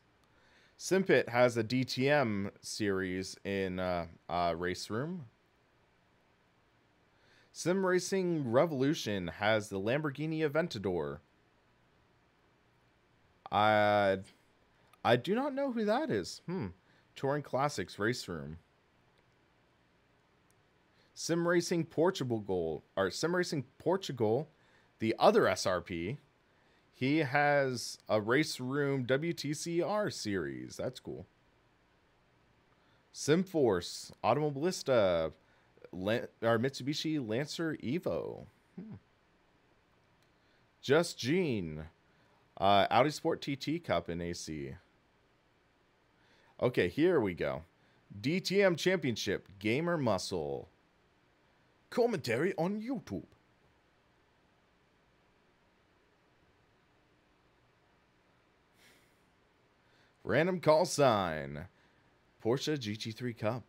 Simpit has a DTM series in Race Room. Sim Racing Revolution has the Lamborghini Aventador. I do not know who that is. Touring Classics Race Room. Sim Racing Portugal, the other SRP. He has a Race Room WTCR series. That's cool. SimForce, Automobilista, Mitsubishi Lancer Evo. Just Gene, Audi Sport TT Cup in AC. Okay, here we go. DTM Championship, Gamer Muscle. Commentary on YouTube. Random call sign. Porsche GT3 Cup.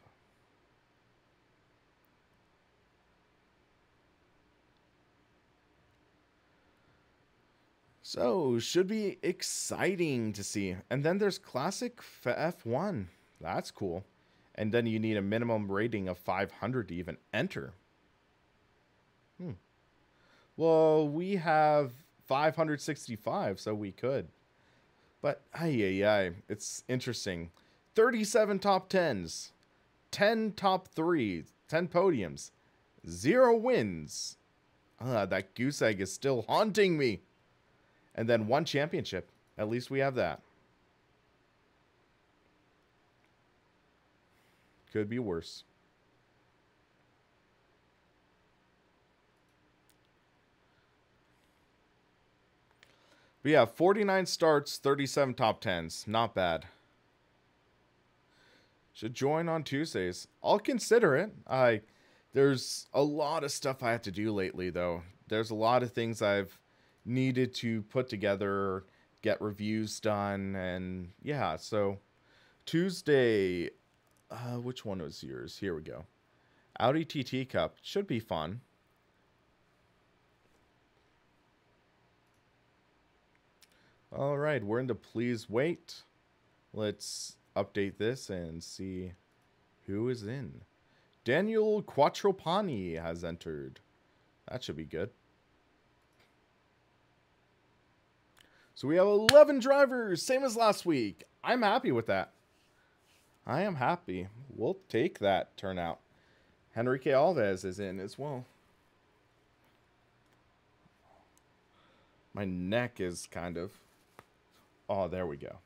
So, should be exciting to see. And then there's Classic F1. That's cool. And then you need a minimum rating of 500 to even enter. Well, we have 565, so we could. But, it's interesting. 37 top 10s. 10 top 3s. 10 podiums. 0 wins. That goose egg is still haunting me. And then 1 championship. At least we have that. Could be worse. But yeah, 49 starts, 37 top 10s. Not bad. Should join on Tuesdays. I'll consider it. There's a lot of stuff I have to do lately, though. There's a lot of things I've needed to put together, get reviews done, and yeah, so Tuesday, which one was yours? Here we go. Audi TT Cup. Should be fun. All right, we're into Please Wait. Let's update this and see who is in. Daniel Quattropani has entered. That should be good. So we have 11 drivers, same as last week. I'm happy with that. I am happy. We'll take that turnout. Henrique Alves is in as well. My neck is kind of... Oh, there we go.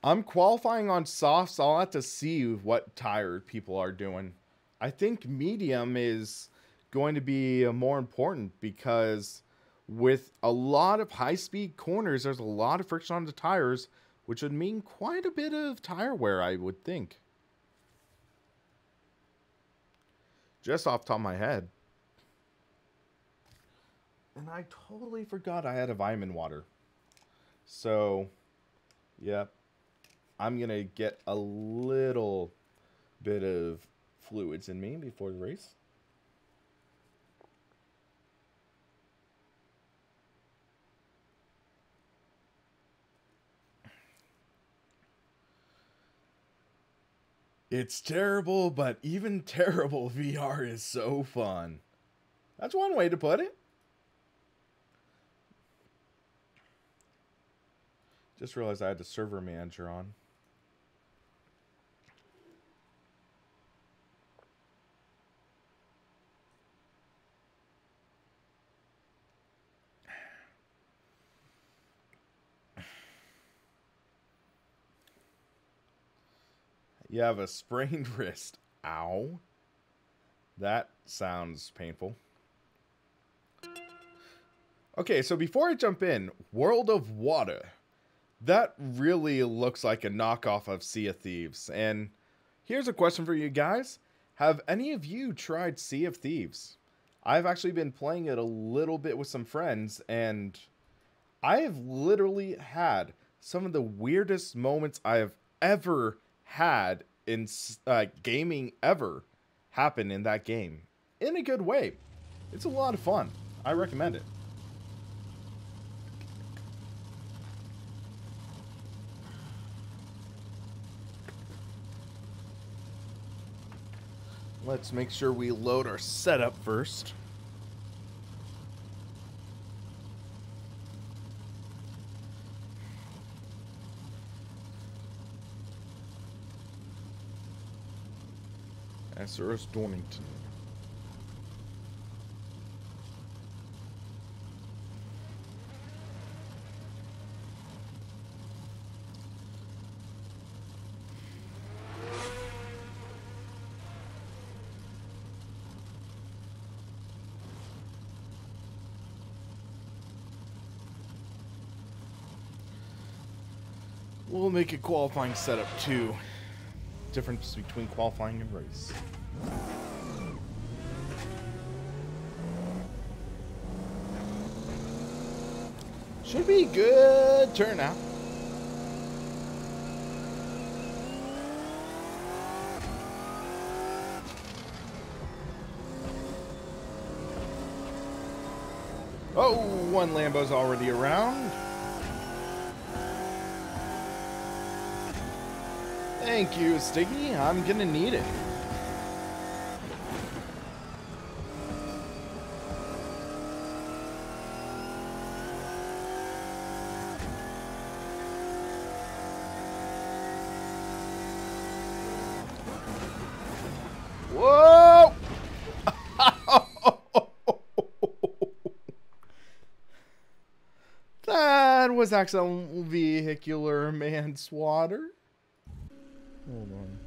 I'm qualifying on softs. So I'll have to see what tire people are doing. I think medium is going to be more important because with a lot of high-speed corners, there's a lot of friction on the tires, which would mean quite a bit of tire wear, I would think. Just off the top of my head. And I totally forgot I had a vitamin water. So, yep. I'm going to get a little bit of fluids in me before the race. It's terrible, but even terrible VR is so fun. That's one way to put it. Just realized I had the server manager on. You have a sprained wrist. Ow. That sounds painful. Okay, so before I jump in, World of Water. That really looks like a knockoff of Sea of Thieves. And here's a question for you guys. Have any of you tried Sea of Thieves? I've actually been playing it a little bit with some friends, and I have literally had some of the weirdest moments I have ever had in gaming ever happen in that game. In a good way. It's a lot of fun. I recommend it. Let's make sure we load our setup first. SRS Donington. We'll make a qualifying setup too. Difference between qualifying and race. Should be good turnout. one Lambo's already around. Thank you, Stiggy. I'm gonna need it. Whoa! That was accidental vehicular manslaughter. Hold on.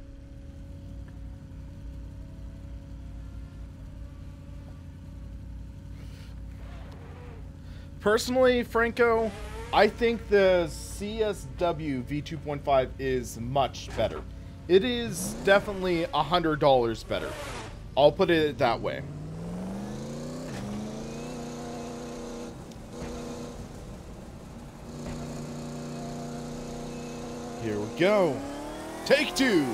Personally, Franco, I think the CSW V2.5 is much better. It is definitely $100 better. I'll put it that way. Here we go. Take two.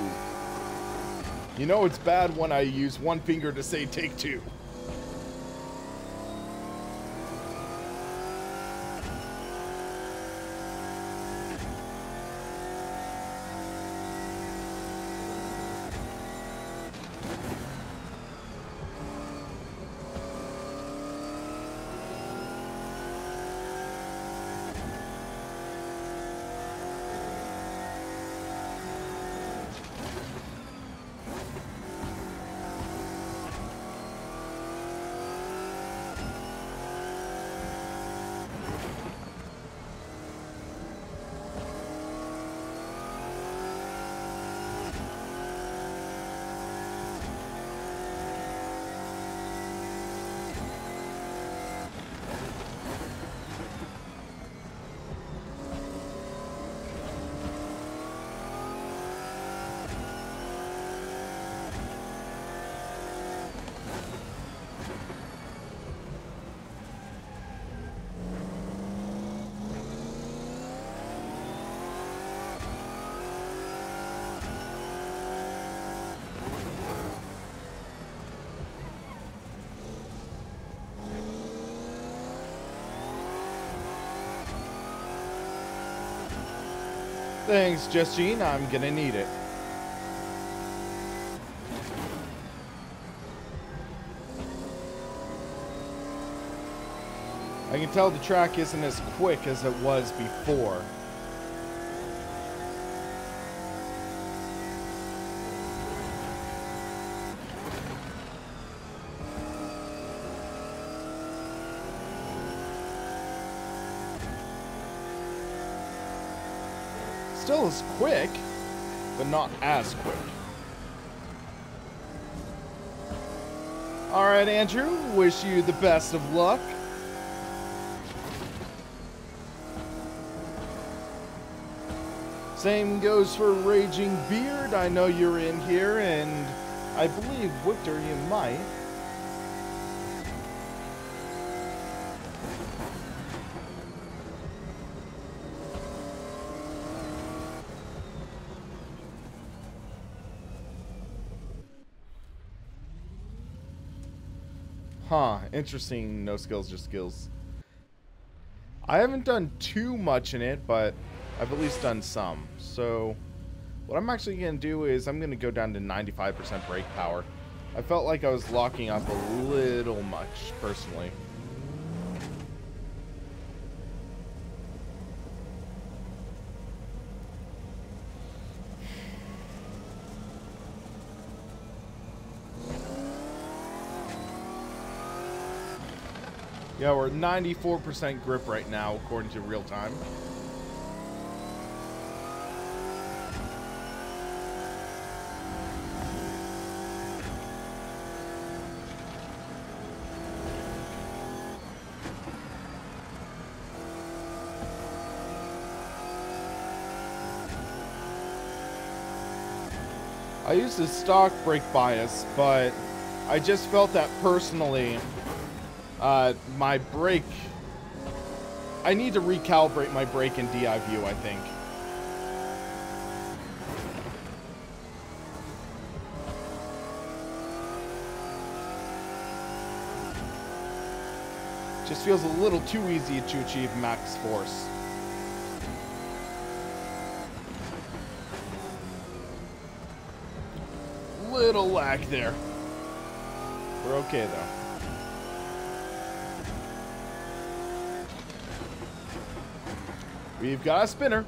You know it's bad when I use one finger to say take two. Thanks, Justine. I'm gonna need it. I can tell the track isn't as quick as it was before. Still is quick, but not as quick. Alright, Andrew, wish you the best of luck. Same goes for Raging Beard. I know you're in here, and I believe, Victor, you might. Huh, interesting. No skills, just skills. I haven't done too much in it, but I've at least done some. So what I'm actually going to do is I'm going to go down to 95% brake power. I felt like I was locking up a little much, personally. Yeah, we're at 94% grip right now, according to real time. I used a stock brake bias, but I just felt that personally, my brake, I need to recalibrate my brake in DI view, I think. Just feels a little too easy to achieve max force. Little lag there. We're okay though. We've got a spinner.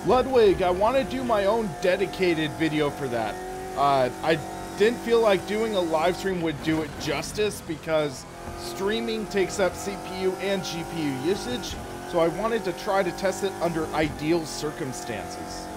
Ludwig, I want to do my own dedicated video for that. I didn't feel like doing a live stream would do it justice because streaming takes up CPU and GPU usage, so I wanted to try to test it under ideal circumstances.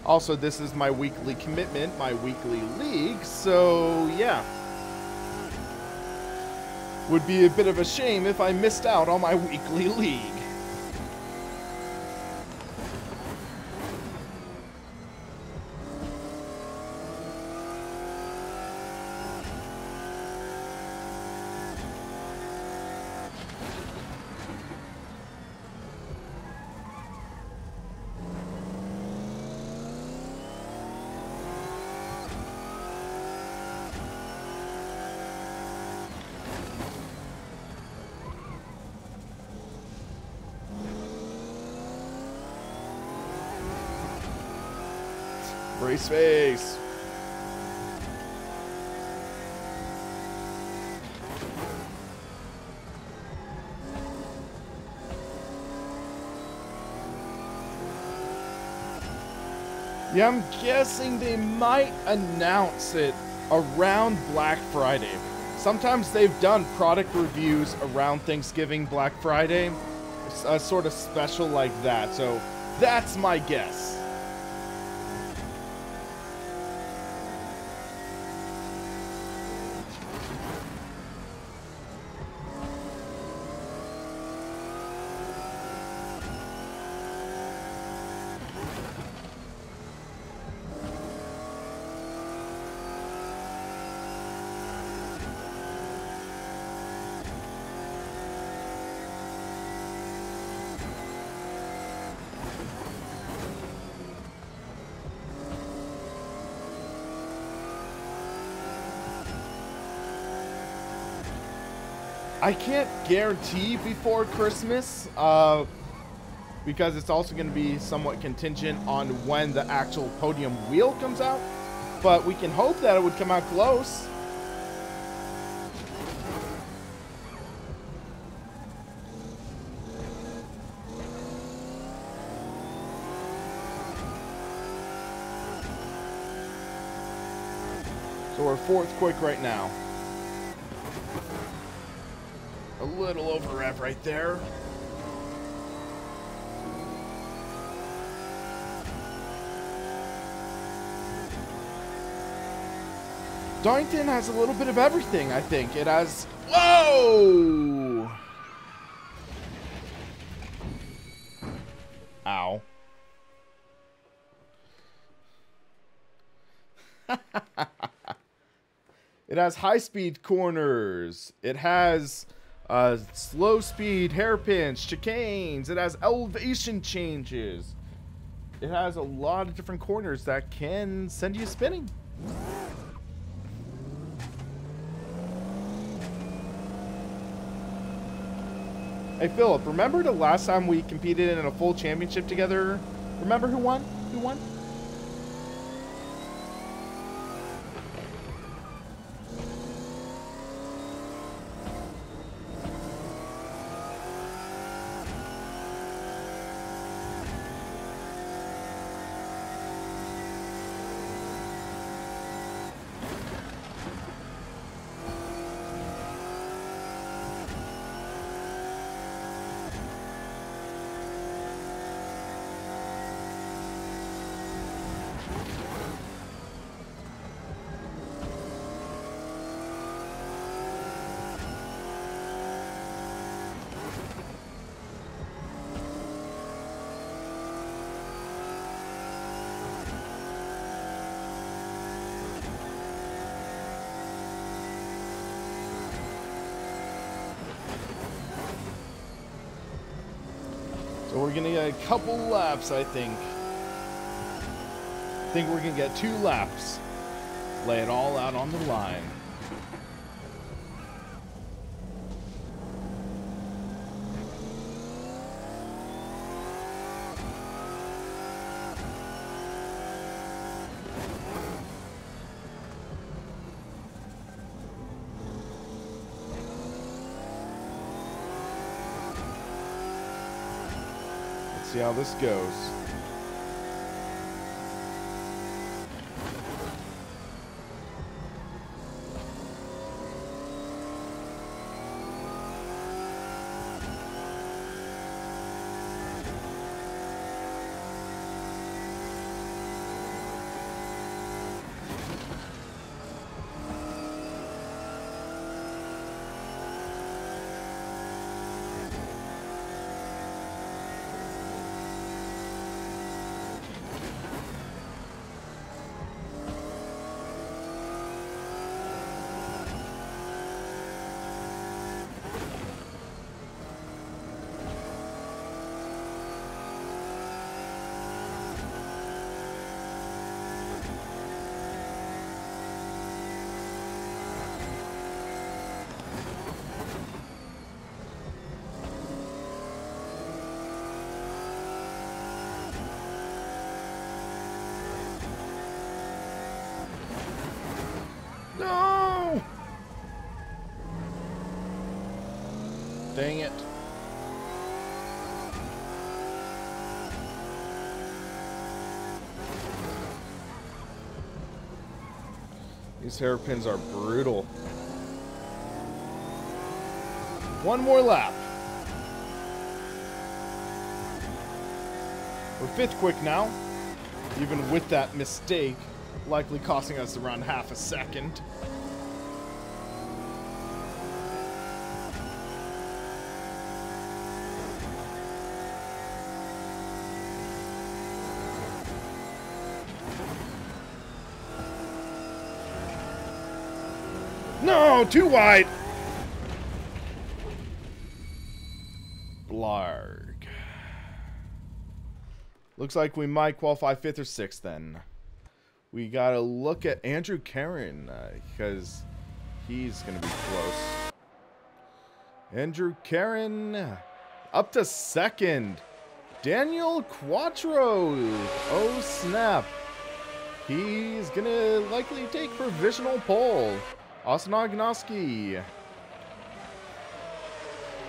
Also, this is my weekly commitment, my weekly league, so yeah. Would be a bit of a shame if I missed out on my weekly league. Race face. Yeah, I'm guessing they might announce it around Black Friday. Sometimes they've done product reviews around Thanksgiving, Black Friday, a sort of special like that. So that's my guess. I can't guarantee before Christmas, because it's also going to be somewhat contingent on when the actual podium wheel comes out, but we can hope that it would come out close. So we're fourth quick right now. A little over rev right there. Donington has a little bit of everything, I think. It has... Whoa! Ow. It has high-speed corners. It has... slow speed, hairpins, chicanes. It has elevation changes. It has a lot of different corners that can send you spinning. Hey Philip, remember the last time we competed in a full championship together? Remember who won? Who won? So we're gonna get a couple laps, I think. I think we're gonna get 2 laps. Lay it all out on the line. Let's see how this goes. No! Dang it. These hairpins are brutal. One more lap. We're 5th quick now, even with that mistake, likely costing us around half a second. No, too wide. Blarg. Looks like we might qualify 5th or 6th then. We gotta look at Andrew Karen, because he's gonna be close. Andrew Karen up to 2nd. Daniel Quattro. Oh snap. He's gonna likely take provisional pole. Austin Ognoski.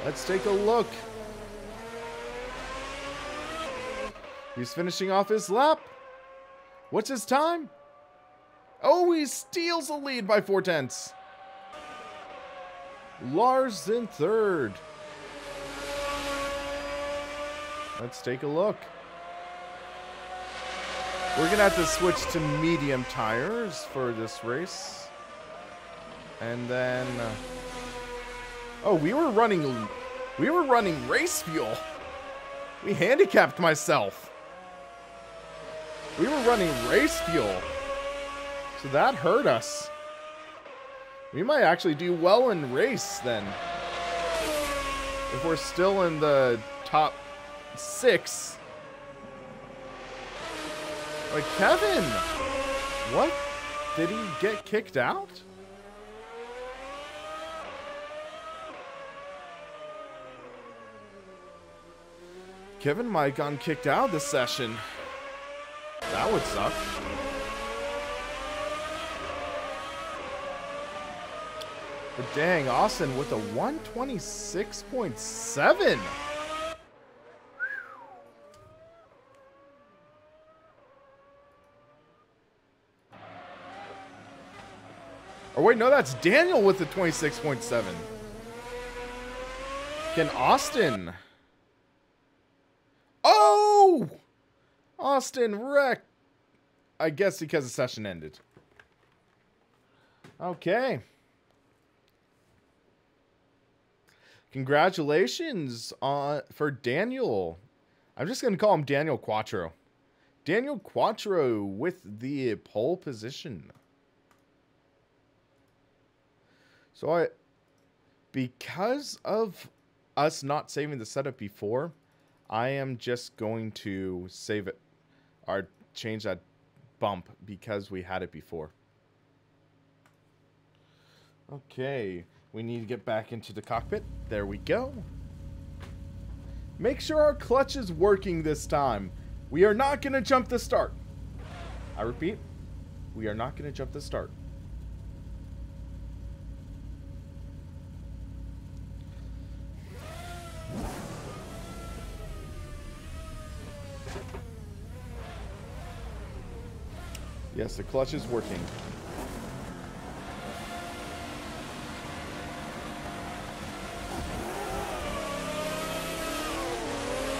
Let's take a look. He's finishing off his lap. What's his time? Oh, he steals the lead by 4/10. Lars in 3rd. Let's take a look. We're gonna have to switch to medium tires for this race. And then oh, we were running race fuel. We handicapped myself. We were running race fuel. So that hurt us. We might actually do well in race then. If we're still in the top 6. Like, Kevin! What? Did he get kicked out? Kevin might have gotten kicked out of this session. That would suck. But dang, Austin with a 126.7. Or wait, no, that's Daniel with the 26.7. Can Austin... Oh! Austin wrecked. I guess because the session ended. Okay. Congratulations for Daniel. I'm just going to call him Daniel Quattro. Daniel Quattro with the pole position. So because of us not saving the setup before, I am just going to save it or change that bump because we had it before. Okay, we need to get back into the cockpit. There we go. Make sure our clutch is working this time. We are not going to jump the start. I repeat, we are not going to jump the start. Yes, the clutch is working.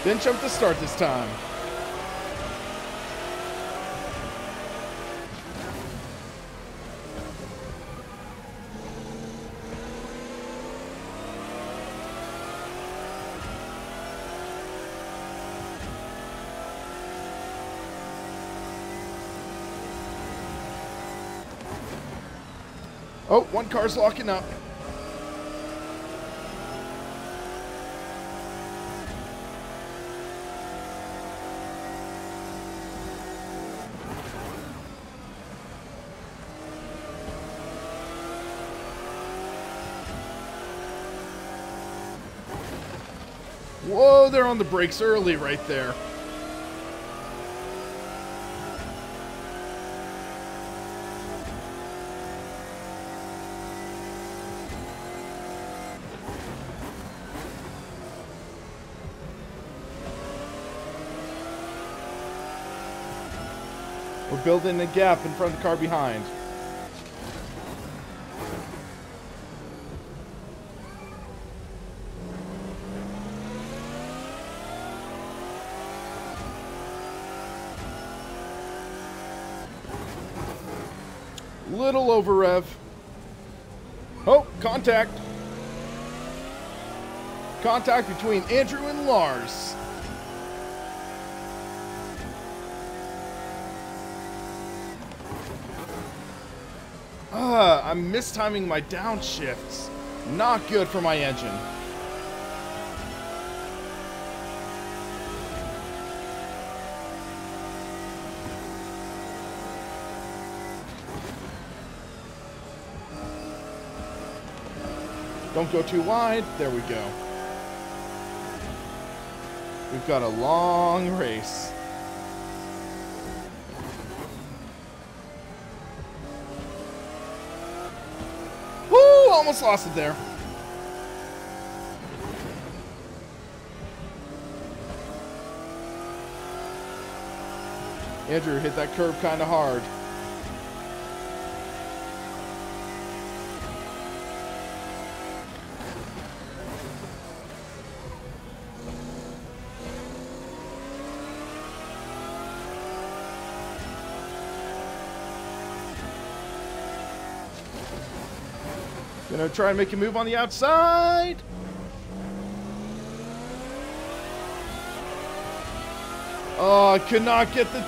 Didn't jump the start this time. Oh, one car's locking up. Whoa, they're on the brakes early right there. We're building a gap in front of the car behind. Little over rev. Oh, contact. Contact between Andrew and Lars. I'm mistiming my downshifts. Not good for my engine. Don't go too wide. There we go. We've got a long race. Woo! Almost lost it there. Andrew hit that curb kind of hard. Gonna try and make a move on the outside. Oh, I could not get the...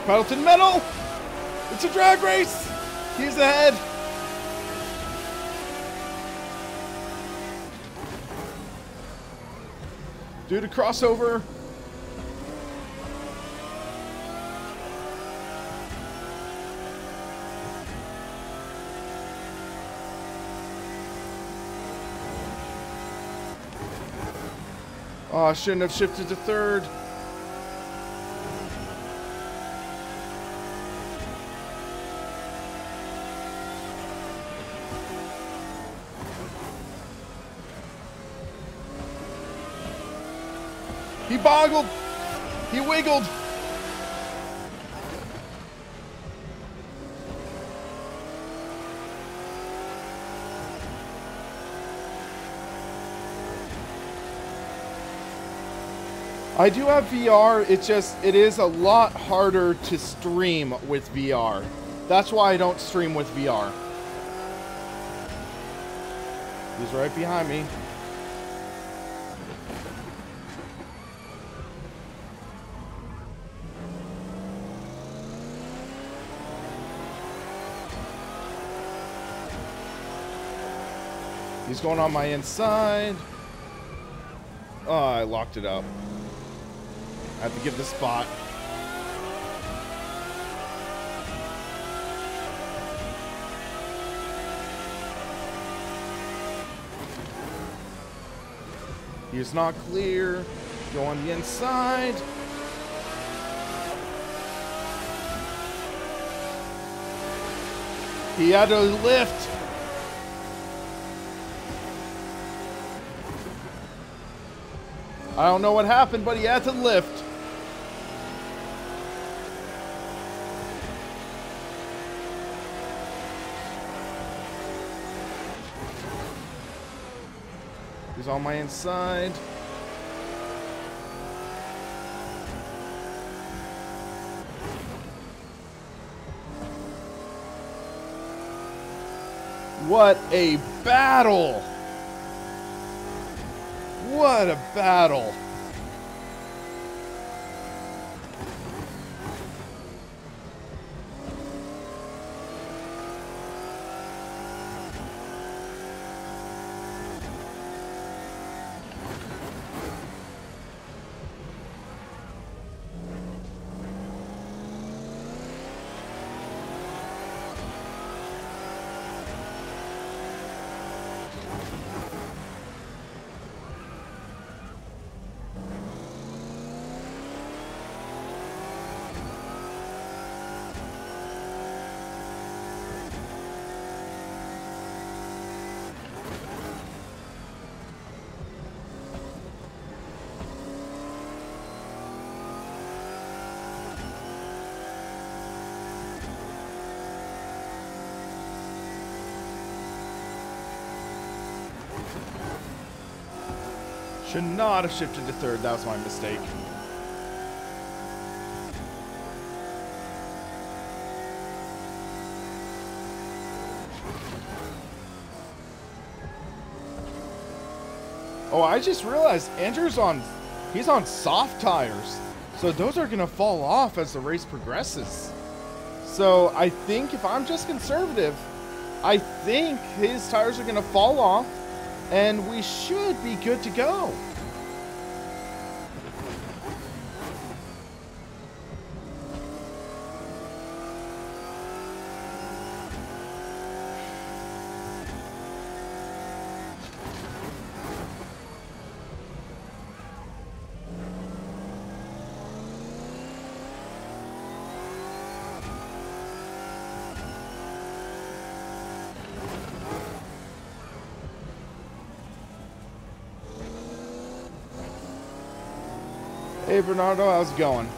Paddleton Metal! It's a drag race! He's ahead! Due to crossover. Oh, I shouldn't have shifted to third. He boggled. He wiggled. I do have VR, it is a lot harder to stream with VR. That's why I don't stream with VR. He's right behind me. He's going on my inside. Oh, I locked it up. I have to give the spot. He's not clear. Go on the inside. He had to lift. I don't know what happened, but he had to lift. He's on my inside. What a battle! What a battle! Should not have shifted to third. That was my mistake. Oh, I just realized Andrew's he's on soft tires. So those are going to fall off as the race progresses. So I think if I'm just conservative, I think his tires are going to fall off. And we should be good to go. Hey Bernardo, how's it going?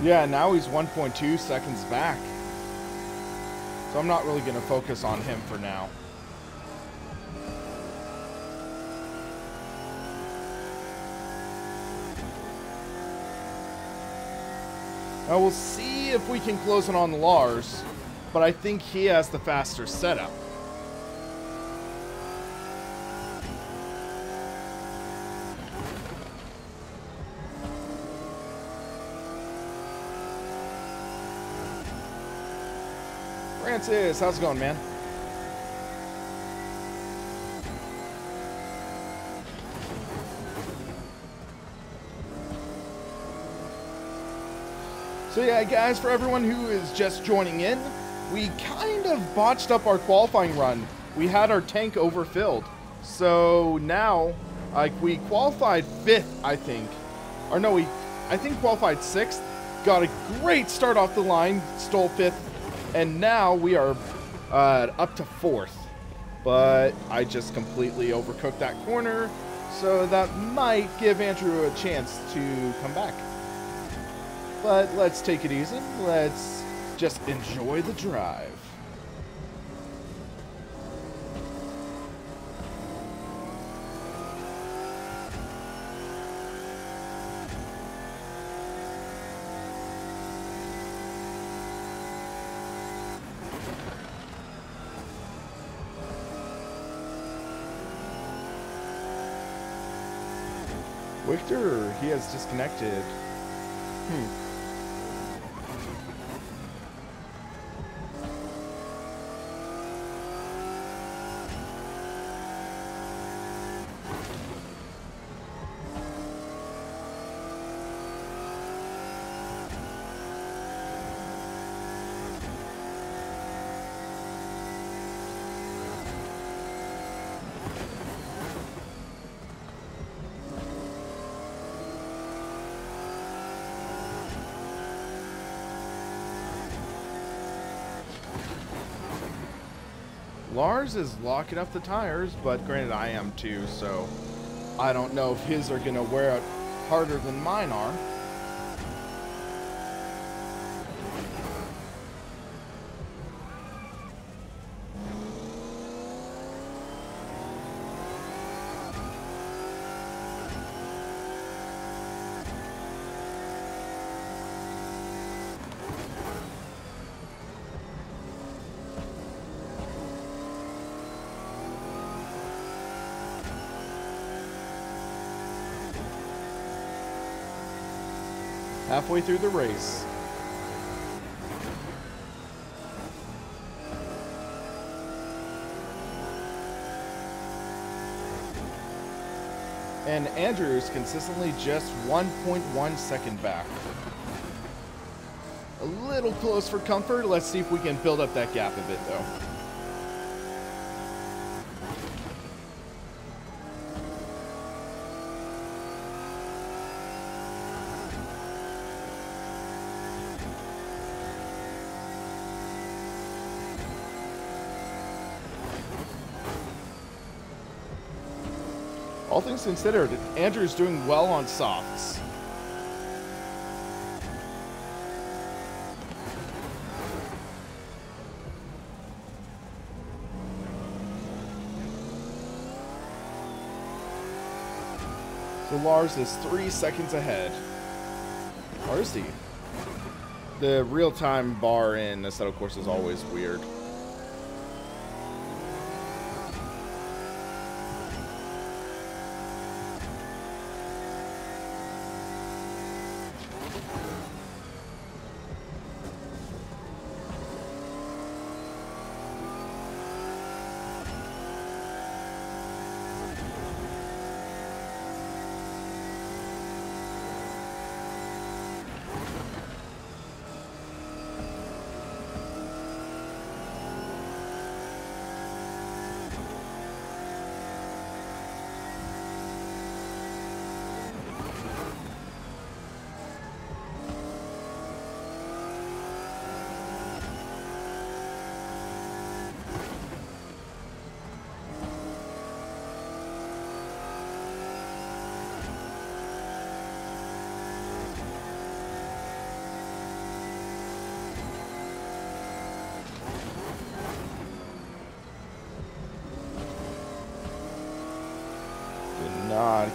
Yeah, now he's 1.2 seconds back. So I'm not really going to focus on him for now. Now we'll see if we can close it on Lars, but I think he has the faster setup. Francis, how's it going, man? So yeah, guys, for everyone who is just joining in, we kind of botched up our qualifying run. We had our tank overfilled. So now, like, we qualified 5th, I think. Or no, I think qualified 6th. Got a great start off the line, stole 5th. And now we are up to 4th. But I just completely overcooked that corner. So that might give Andrew a chance to come back. But let's take it easy. Let's just enjoy the drive. Victor, he has disconnected. Lars is locking up the tires, but granted I am too, so I don't know if his are going to wear out harder than mine are. Halfway through the race. And Andrew's consistently just 1.1 second back. A little close for comfort. Let's see if we can build up that gap a bit though. All things considered, Andrew's doing well on softs. So Lars is 3 seconds ahead. Or is he? The real-time bar in Assetto Corsa is always weird.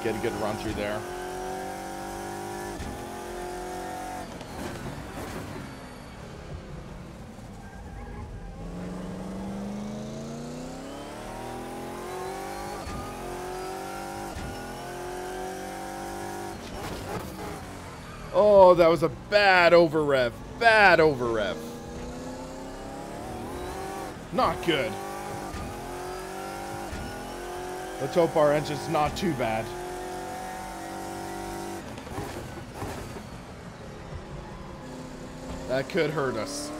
Get a good run through there. Oh, that was a bad over rev. Bad over rev. Not good. The Topar engine's not too bad. That could hurt us.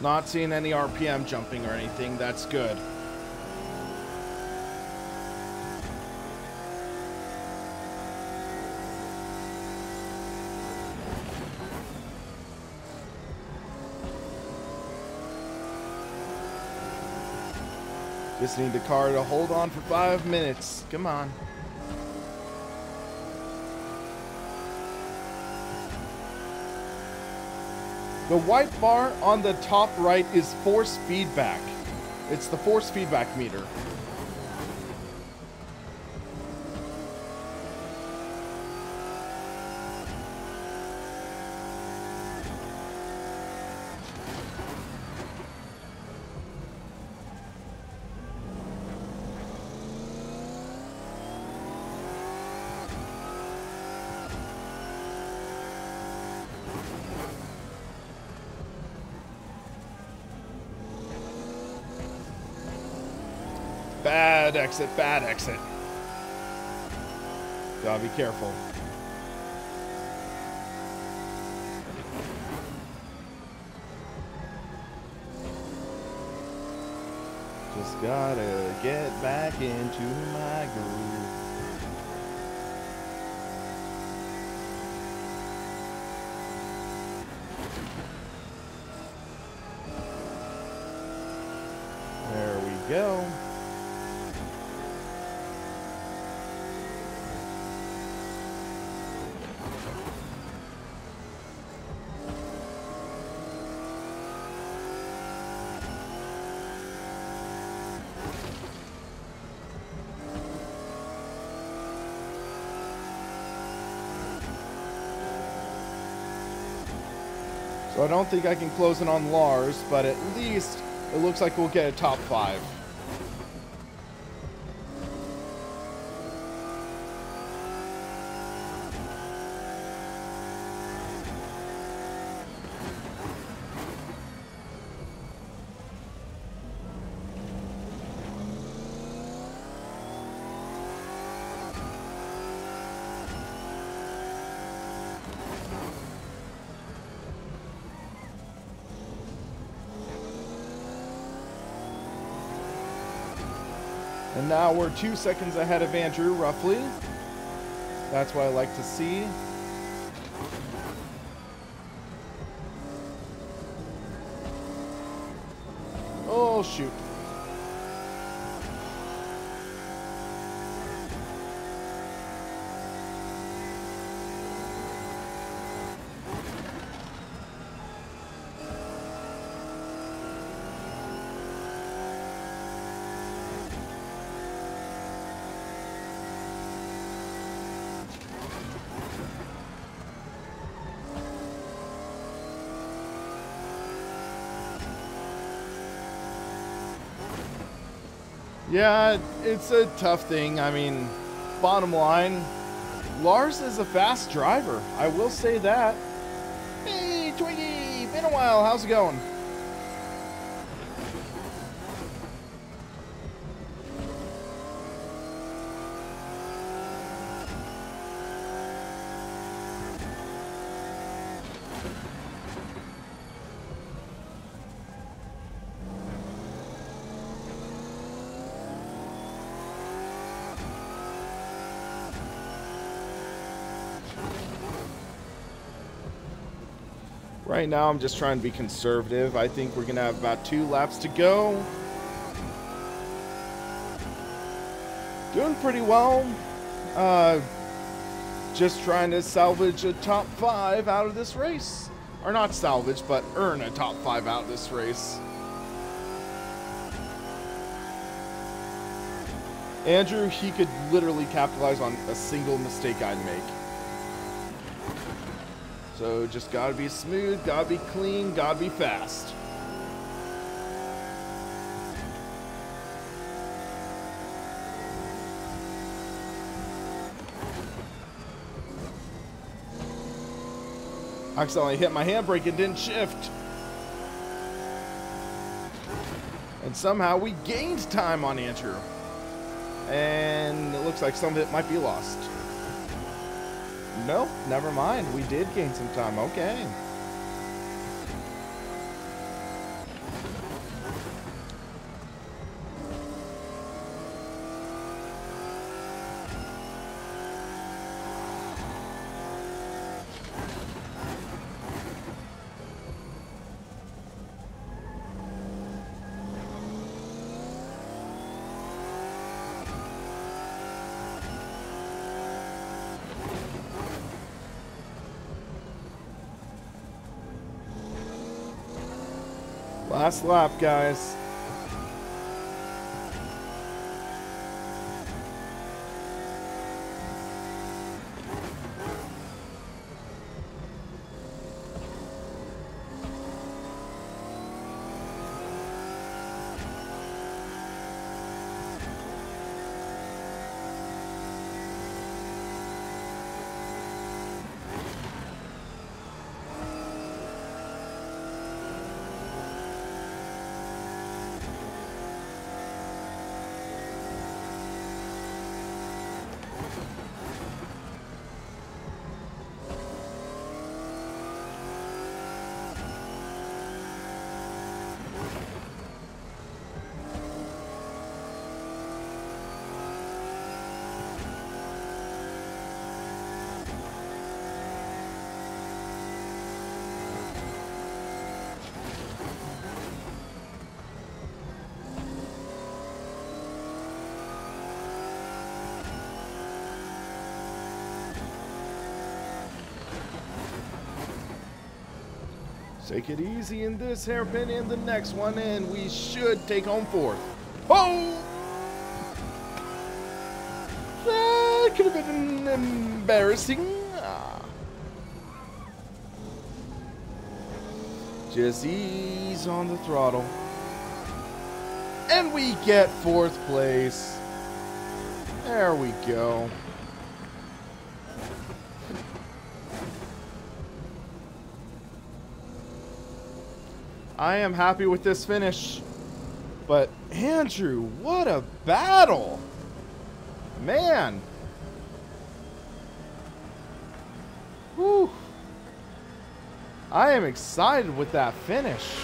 Not seeing any RPM jumping or anything. That's good. Just need the car to hold on for 5 minutes. Come on. The white bar on the top right is force feedback. It's the force feedback meter. Bad exit, bad exit. Gotta be careful. Just gotta get back into my groove. There we go. So I don't think I can close it on Lars, but at least it looks like we'll get a top 5. And now we're 2 seconds ahead of Andrew, roughly. That's what I like to see. Oh, shoot. Yeah, it's a tough thing. I mean, bottom line, Lars is a fast driver. I will say that. Hey, Twiggy! Been a while. How's it going? Right now, I'm just trying to be conservative. I think we're going to have about 2 laps to go. Doing pretty well. Just trying to salvage a top 5 out of this race. Or not salvage, but earn a top 5 out of this race. Andrew, he could literally capitalize on a single mistake I'd make. So just gotta be smooth, gotta be clean, gotta be fast. I accidentally hit my handbrake and didn't shift. And somehow we gained time on Andrew. And it looks like some of it might be lost. Nope, never mind. We did gain some time. Okay. Last lap, guys. Take it easy in this hairpin and the next one, and we should take home fourth. Oh! That could have been embarrassing. Just ease on the throttle. And we get fourth place. There we go. I am happy with this finish. But Andrew, what a battle. Man. Whew. I am excited with that finish.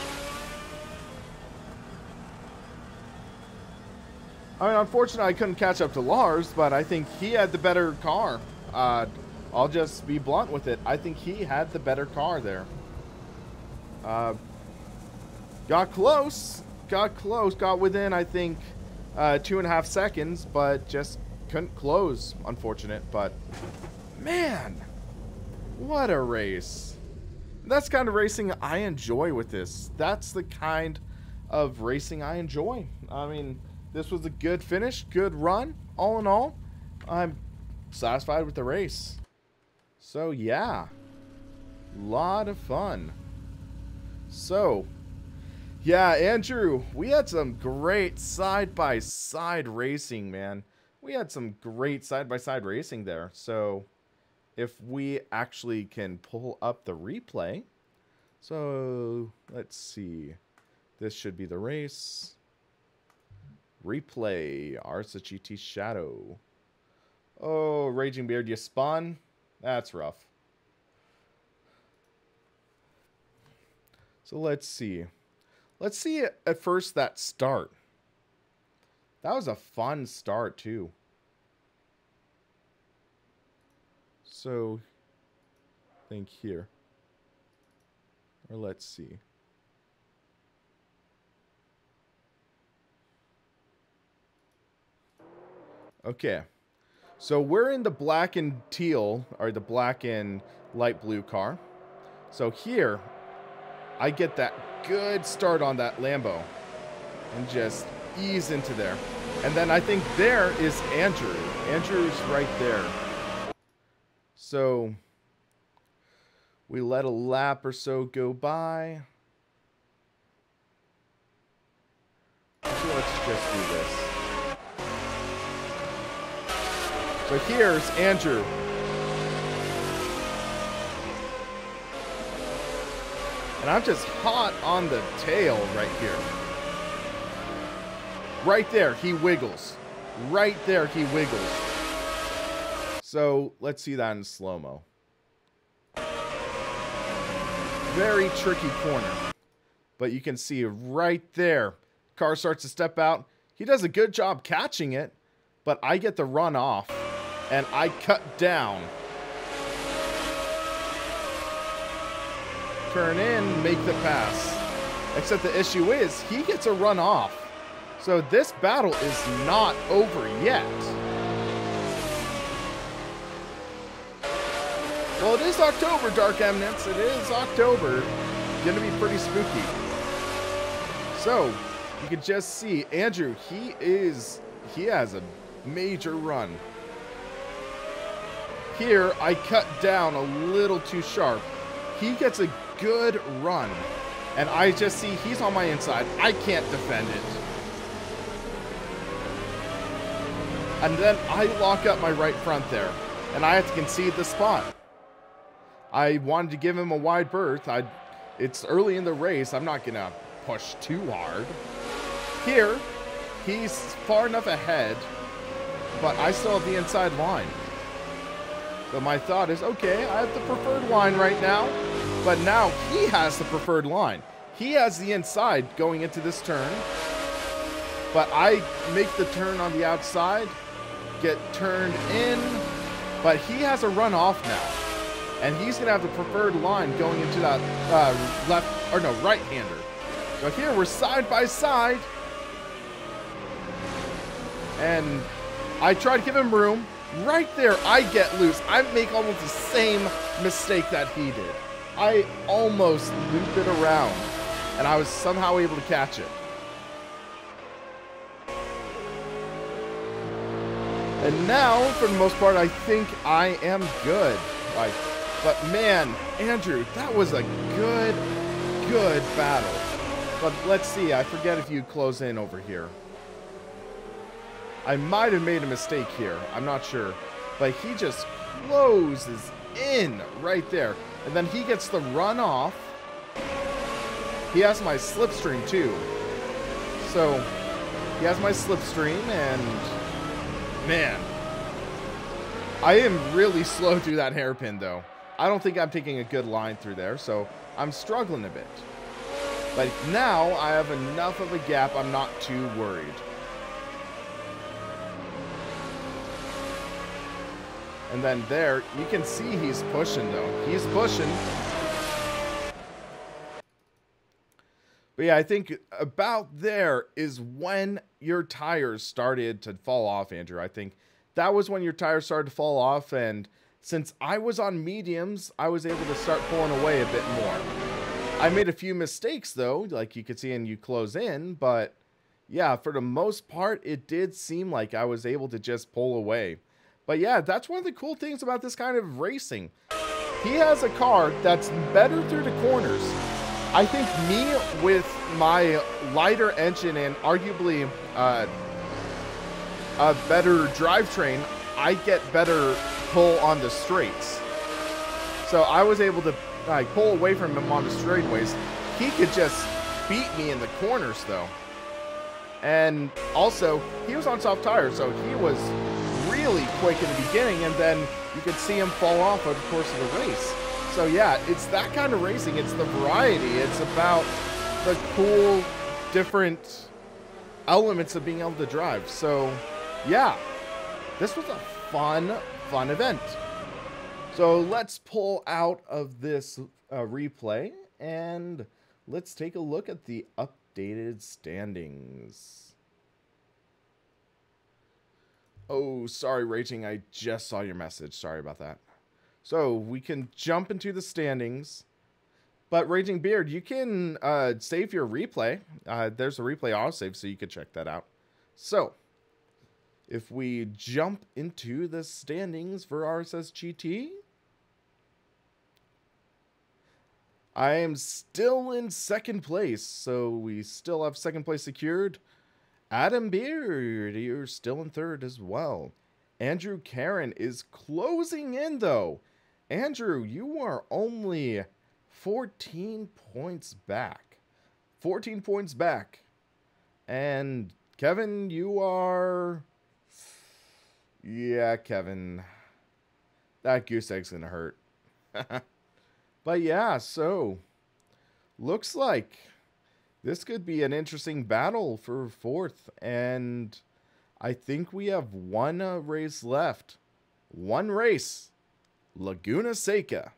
I mean, unfortunately, I couldn't catch up to Lars, but I think he had the better car. I'll just be blunt with it. I think he had the better car there. Got close. Got within, I think, 2.5 seconds, but just couldn't close. Unfortunate, but man, what a race. That's the kind of racing I enjoy with this. That's the kind of racing I enjoy. I mean, this was a good finish, good run. All in all, I'm satisfied with the race. So, yeah. Lot of fun. So, yeah, Andrew, we had some great side-by-side racing, man. We had some great side-by-side racing there. So, if we actually can pull up the replay. So, let's see. This should be the race. Replay. Arsa GT Shadow. Oh, Raging Beard, you spun? That's rough. So, let's see. Let's see at first that start. That was a fun start, too. So, I think here. Or let's see. Okay. So we're in the black and teal, or the black and light blue car. So here, I get that good start on that Lambo. And just ease into there. And then I think there is Andrew. Andrew's right there. So, we let a lap or so go by. So let's just do this. So here's Andrew. And I'm just hot on the tail right here. Right there, he wiggles. Right there, he wiggles. So, let's see that in slow-mo. Very tricky corner. But you can see right there. Car starts to step out. He does a good job catching it. But I get the run off. And I cut down. Turn in, make the pass. Except the issue is, he gets a run off. So this battle is not over yet. Well, it is October, Dark Eminence. It is October. Gonna be pretty spooky. So, you can just see Andrew, he has a major run. Here, I cut down a little too sharp. He gets a good run. And I just see he's on my inside. I can't defend it. And then I lock up my right front there. And I have to concede the spot. I wanted to give him a wide berth. It's early in the race. I'm not going to push too hard. Here, he's far enough ahead, but I still have the inside line. So my thought is, okay, I have the preferred line right now, but now he has the preferred line. He has the inside going into this turn, but I make the turn on the outside, get turned in, but he has a run off now. And he's going to have the preferred line going into that right-hander. So here we're side by side. And I try to give him room. Right there, I get loose. I make almost the same mistake that he did. I almost looped it around, and I was somehow able to catch it. And now, for the most part, I think I am good. Like, but man, Andrew, that was a good battle. But let's see, I forget if you close in over here. I might have made a mistake here. I'm not sure. But he just closes in right there. And then he gets the run off. He has my slipstream too. So, he has my slipstream and... man. I am really slow through that hairpin though. I don't think I'm taking a good line through there, so I'm struggling a bit. But now I have enough of a gap, I'm not too worried. And then there, you can see he's pushing though. He's pushing. But yeah, I think about there is when your tires started to fall off, Andrew. I think that was when your tires started to fall off, and since I was on mediums, I was able to start pulling away a bit more. I made a few mistakes though, like you could see, and you close in, but yeah, for the most part, it did seem like I was able to just pull away. But yeah, that's one of the cool things about this kind of racing. He has a car that's better through the corners. I think me with my lighter engine and arguably a better drivetrain, I get better pull on the straights. So I was able to pull away from him on the straightaways. He could just beat me in the corners though. And also, he was on soft tires, so he was really quick in the beginning, and then you could see him fall off over the course of the race. So yeah, it's that kind of racing. It's the variety. It's about the cool, different elements of being able to drive. So yeah, this was a fun event. So let's pull out of this replay and let's take a look at the updated standings. Oh, sorry, Raging. I just saw your message. Sorry about that. So we can jump into the standings. But Raging Beard, you can save your replay. There's a replay autosave, so you can check that out. So if we jump into the standings for RSS GT, I am still in second place, so we still have second place secured. Adam Beard, you're still in third as well. Andrew Karen is closing in, though. Andrew, you are only 14 points back. 14 points back. And Kevin, you are... yeah, Kevin. That goose egg's gonna hurt. But yeah, so... looks like this could be an interesting battle for fourth. And I think we have one race left. One race. Laguna Seca.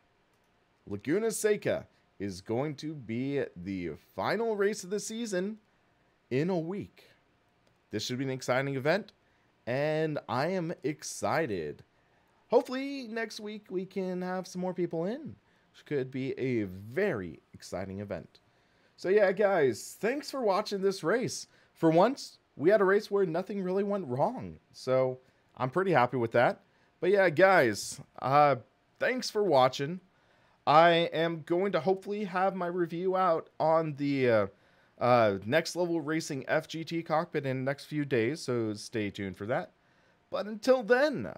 Laguna Seca is going to be the final race of the season in a week. This should be an exciting event, and I am excited. Hopefully next week we can have some more people in, which could be a very exciting event. So yeah, guys, thanks for watching this race. For once, we had a race where nothing really went wrong, so I'm pretty happy with that. But yeah, guys, thanks for watching. I am going to hopefully have my review out on the Next Level Racing FGT cockpit in the next few days, so stay tuned for that. But until then,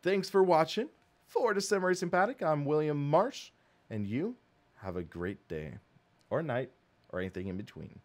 thanks for watching. For the SimRacingPaddock, I'm William Marsh, and you have a great day, or night, or anything in between.